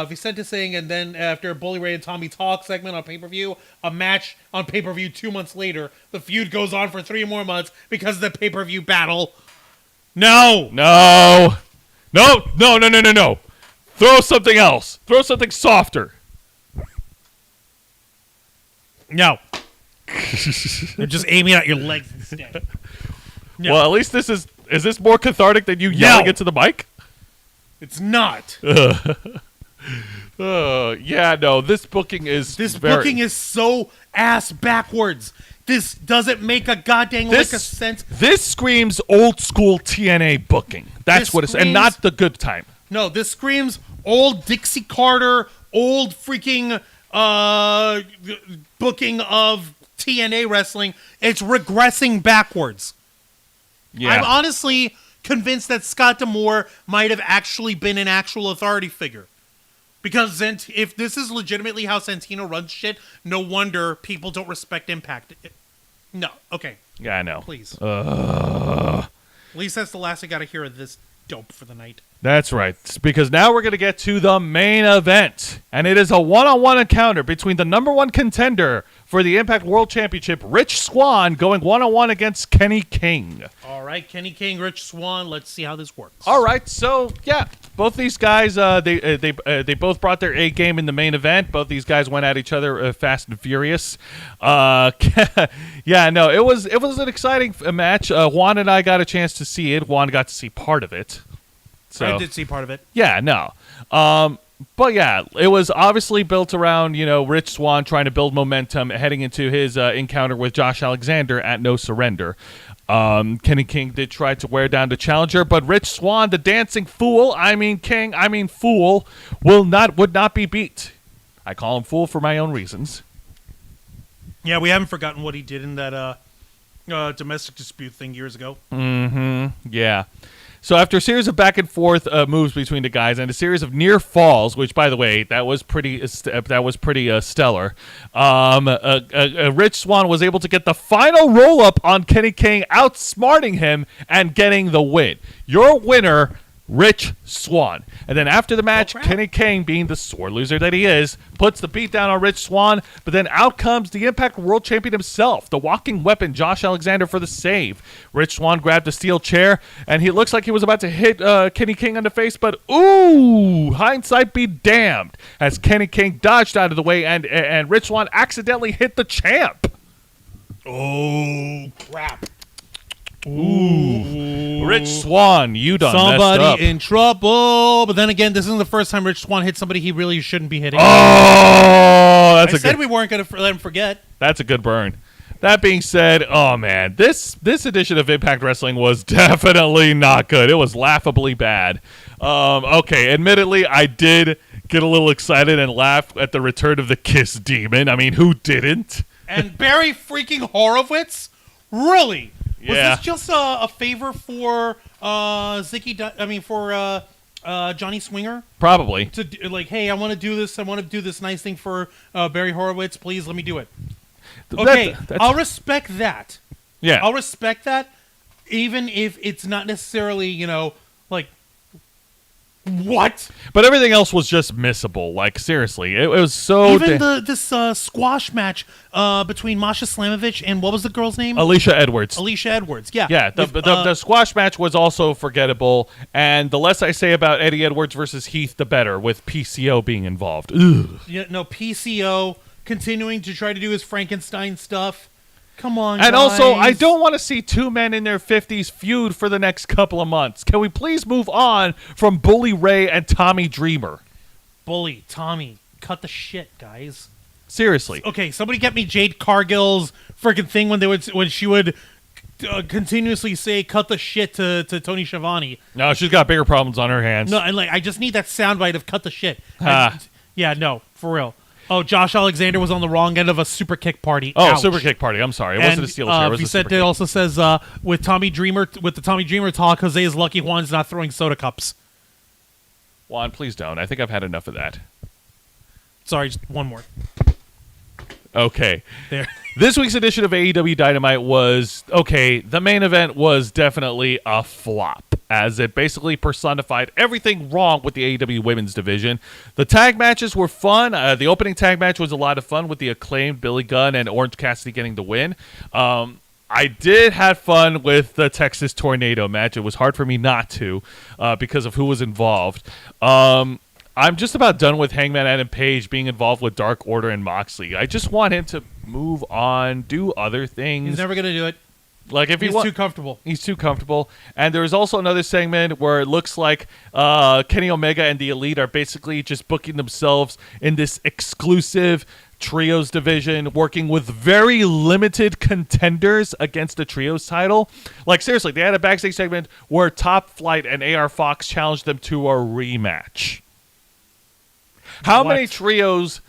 Vicente saying, and then after Bully Ray and Tommy Talk segment on pay-per-view, a match on pay-per-view 2 months later, the feud goes on for 3 more months because of the pay-per-view battle. No! Throw something else. Throw something softer. No. They're just aiming at your legs instead. No. Well, at least is this more cathartic than you yelling into the mic? It's not. Yeah, no, this booking is booking is so ass backwards. This doesn't make a goddamn lick of sense. This screams old school TNA booking. That's what it's, and not the good time. No, this screams old Dixie Carter, old freaking booking of TNA wrestling. It's regressing backwards. Yeah. I'm honestly convinced that Scott D'Amore might have actually been an actual authority figure. Because if this is legitimately how Santino runs shit, no wonder people don't respect Impact. No, okay. Yeah, I know. Please. At least that's the last I got to hear of this dope for the night. That's right, because now we're going to get to the main event, and it is a one-on-one encounter between the number one contender for the Impact World Championship, Rich Swann, going one-on-one against Kenny King. All right, Kenny King, Rich Swann. Let's see how this works. All right, so yeah, both these guys, they both brought their A game in the main event. Both these guys went at each other fast and furious. Yeah, no, it was an exciting match. Juan and I got a chance to see it. Juan got to see part of it. So, I did see part of it. Yeah, no. But yeah, it was obviously built around, Rich Swann trying to build momentum heading into his encounter with Josh Alexander at No Surrender. Kenny King did try to wear down the challenger, but Rich Swann, the dancing fool, fool, would not be beat. I call him fool for my own reasons. Yeah, we haven't forgotten what he did in that domestic dispute thing years ago. Mm-hmm. Yeah. So after a series of back and forth moves between the guys and a series of near falls, which by the way that was pretty stellar, Rich Swann was able to get the final roll up on Kenny King, outsmarting him and getting the win. Your winner, Rich Swann. And then after the match, crap. Kenny King, being the sore loser that he is, puts the beat down on Rich Swann, but then out comes the Impact World Champion himself, the walking weapon, Josh Alexander, for the save. Rich Swann grabbed a steel chair, and he looks like he was about to hit Kenny King on the face, but ooh, hindsight be damned, as Kenny King dodged out of the way, and Rich Swann accidentally hit the champ. Oh, crap. Ooh. Rich Swann, you done messed up. Somebody in trouble. But then again, this isn't the first time Rich Swann hit somebody he really shouldn't be hitting. Oh, I said we weren't going to let him forget. That's a good burn. That being said, oh man, this edition of Impact Wrestling was definitely not good. It was laughably bad. Okay, admittedly, I did get a little excited and laugh at the return of the Kiss Demon. I mean, who didn't? And Barry freaking Horowitz? Really? Yeah. Was this just a favor for Johnny Swinger? Probably. Hey, I want to do this. I want to do this nice thing for Barry Horowitz. Please let me do it. Okay, I'll respect that. Yeah. I'll respect that, even if it's not necessarily, what? But everything else was just missable. Like, seriously. It was so... Even this squash match between Masha Slamovich and what was the girl's name? Alicia Edwards. Alicia Edwards, yeah. Yeah, the squash match was also forgettable, and the less I say about Eddie Edwards versus Heath, the better, with PCO being involved. Ugh. Yeah, no, PCO continuing to try to do his Frankenstein stuff. Come on, and guys. also, I don't want to see two men in their 50s feud for the next couple of months. Can we please move on from Bully Ray and Tommy Dreamer? Bully, Tommy, cut the shit, guys. Seriously. Okay, somebody get me Jade Cargill's freaking thing when she would continuously say "cut the shit" to Tony Schiavone. No, she's got bigger problems on her hands. No, and I just need that soundbite of "cut the shit." Ah. Yeah, no, for real. Oh, Josh Alexander was on the wrong end of a super kick party. Oh, Ouch. super kick party. I'm sorry. It wasn't a steel chair. It was a super it kick. also says with the Tommy Dreamer talk, Jose is lucky Juan's not throwing soda cups. Juan, please don't. I think I've had enough of that. Sorry, just one more. Okay. There. This week's edition of AEW Dynamite was, okay, the main event was definitely a flop, as it basically personified everything wrong with the AEW women's division. The tag matches were fun. The opening tag match was a lot of fun with the Acclaimed, Billy Gunn, and Orange Cassidy getting the win. I did have fun with the Texas Tornado match. It was hard for me not to because of who was involved. I'm just about done with Hangman Adam Page being involved with Dark Order and Moxley. I just want him to move on, do other things. He's never going to do it. Like if He's too comfortable. He's too comfortable. And there was also another segment where it looks like Kenny Omega and the Elite are basically just booking themselves in this exclusive trios division, working with very limited contenders against the trios title. Like, seriously, they had a backstage segment where Top Flight and AR Fox challenged them to a rematch. How What? many trios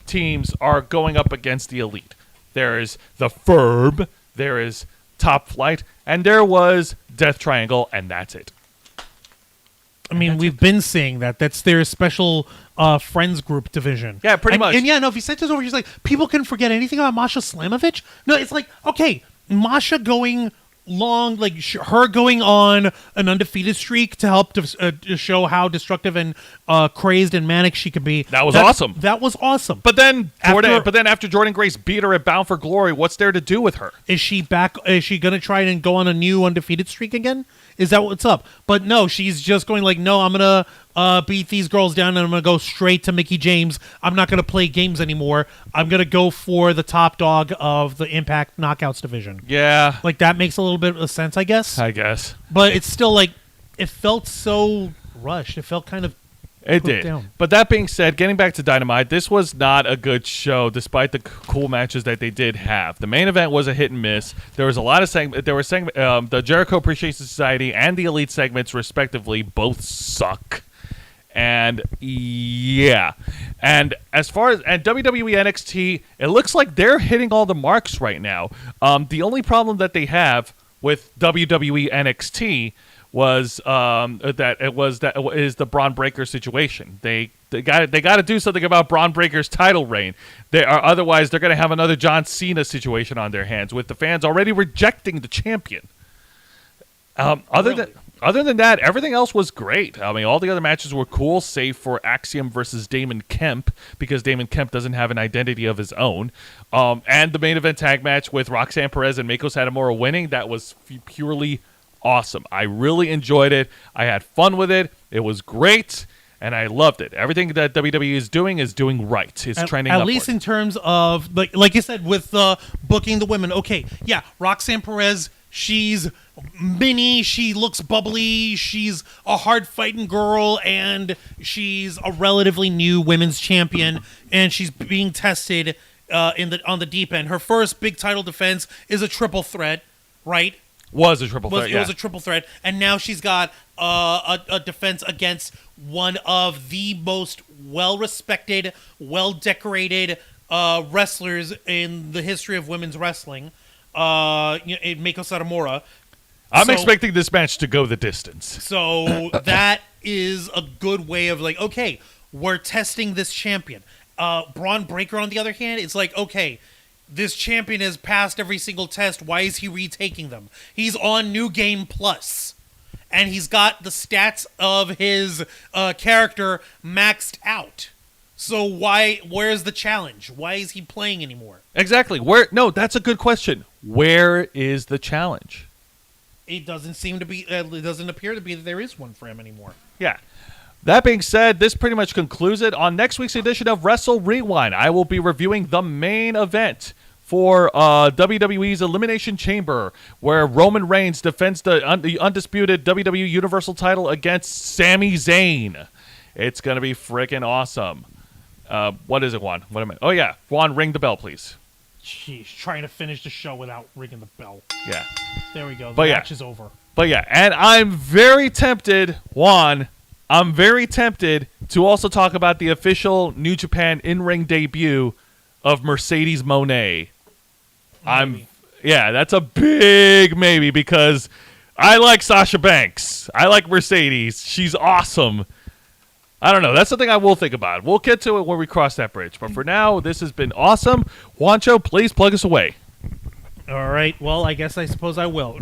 teams are going up against the Elite? There is the Ferb, there is Top Flight, and there was Death Triangle, and that's it. I mean, we've been saying that. That's their special friends group division. Yeah, pretty much. And yeah, no, if you sent this over, he's like, people can forget anything about Masha Slamovich? No, it's like, okay, Masha going long, like her going on an undefeated streak to help to show how destructive and crazed and manic she can be. That was awesome. That was awesome. But then after Jordan Grace beat her at Bound for Glory, what's there to do with her? Is she back? Is she going to try and go on a new undefeated streak again? Is that what's up? But no, she's just going like, no, I'm going to beat these girls down and I'm going to go straight to Mickie James. I'm not going to play games anymore. I'm going to go for the top dog of the Impact Knockouts division. Yeah. Like, that makes a little bit of sense, I guess. But it's still like, it felt so rushed. It felt kind of It did. down. But that being said, getting back to Dynamite, this was not a good show, despite the cool matches that they did have. The main event was a hit and miss. There was a lot of the Jericho Appreciation Society and the Elite segments, respectively, both suck. And yeah, and as far as WWE NXT, it looks like they're hitting all the marks right now. The only problem that they have with WWE NXT was the Braun Breaker situation. They got to do something about Braun Breaker's title reign. Otherwise they're going to have another John Cena situation on their hands with the fans already rejecting the champion. Other other than that, everything else was great. I mean, all the other matches were cool, save for Axiom versus Damon Kemp, because Damon Kemp doesn't have an identity of his own. And the main event tag match with Roxanne Perez and Meiko Satomura winning, that was purely awesome. I really enjoyed it. I had fun with it. It was great, and I loved it. Everything that WWE is doing right. It's trending at upward. least in terms of, like you said, with booking the women. Okay, yeah, Roxanne Perez, she's mini, she looks bubbly, she's a hard-fighting girl, and she's a relatively new women's champion, and she's being tested on the deep end. Her first big title defense is a triple threat, right? Was a triple threat, It was a triple threat, and now she's got a defense against one of the most well-respected, well-decorated wrestlers in the history of women's wrestling, Meiko Satomura. I'm expecting this match to go the distance. So that is a good way of like, okay, we're testing this champion. Braun Breaker, on the other hand, it's like, okay, this champion has passed every single test. Why is he retaking them? He's on New Game Plus, and he's got the stats of his character maxed out. So where's the challenge? Why is he playing anymore? Exactly. No, that's a good question. Where is the challenge? It doesn't seem to be. It doesn't appear to be that there is one for him anymore. Yeah. That being said, this pretty much concludes it. On next week's edition of Wrestle Rewind, I will be reviewing the main event for WWE's Elimination Chamber, where Roman Reigns defends the undisputed WWE Universal title against Sami Zayn. It's going to be freaking awesome. What is it, Juan? What am I? Oh, yeah. Juan, ring the bell, please. Jeez, trying to finish the show without ringing the bell. Yeah. There we go. The But yeah. match is over. But yeah, and I'm very tempted, Juan, I'm very tempted to also talk about the official New Japan in-ring debut of Mercedes Moné. Yeah, that's a big maybe, because I like Sasha Banks. I like Mercedes. She's awesome. I don't know. That's something I will think about. We'll get to it when we cross that bridge. But for now, this has been awesome. Juancho, please plug us away. All right. Well, I suppose I will.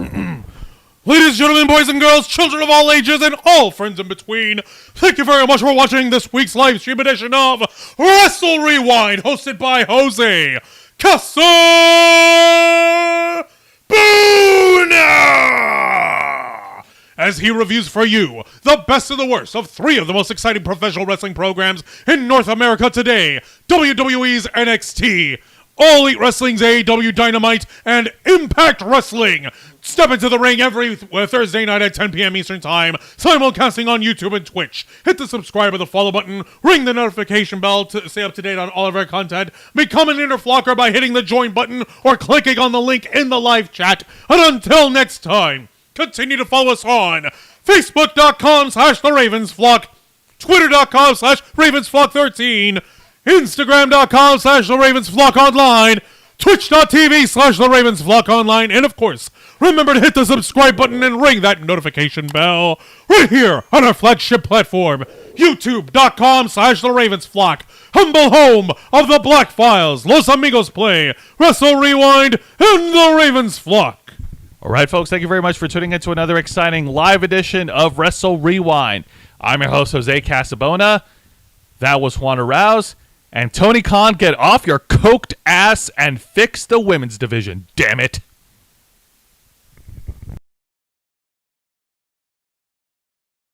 Ladies, gentlemen, boys and girls, children of all ages, and all friends in between, thank you very much for watching this week's live stream edition of Wrestle Rewind, hosted by Jose Casabona, as he reviews for you the best and the worst of three of the most exciting professional wrestling programs in North America today: WWE's NXT, All Elite Wrestling's AEW Dynamite, and Impact Wrestling. Step into the ring every Thursday night at 10 p.m. Eastern Time, simulcasting on YouTube and Twitch. Hit the subscribe or the follow button, ring the notification bell to stay up to date on all of our content, become an interflocker by hitting the join button or clicking on the link in the live chat. And until next time, continue to follow us on Facebook.com/TheRavensFlock, Twitter.com/RavensFlock13, Instagram.com/TheRavensFlockOnline, Twitch.tv/TheRavensFlockOnline, and of course, remember to hit the subscribe button and ring that notification bell right here on our flagship platform, YouTube.com/TheRavensFlock, humble home of the Black Files, Los Amigos Play, Wrestle Rewind, and The Ravens Flock. All right, folks, thank you very much for tuning in to another exciting live edition of Wrestle Rewind. I'm your host, Jose Casabona. That was Juan Arouse. And Tony Khan, get off your coked ass and fix the women's division, damn it.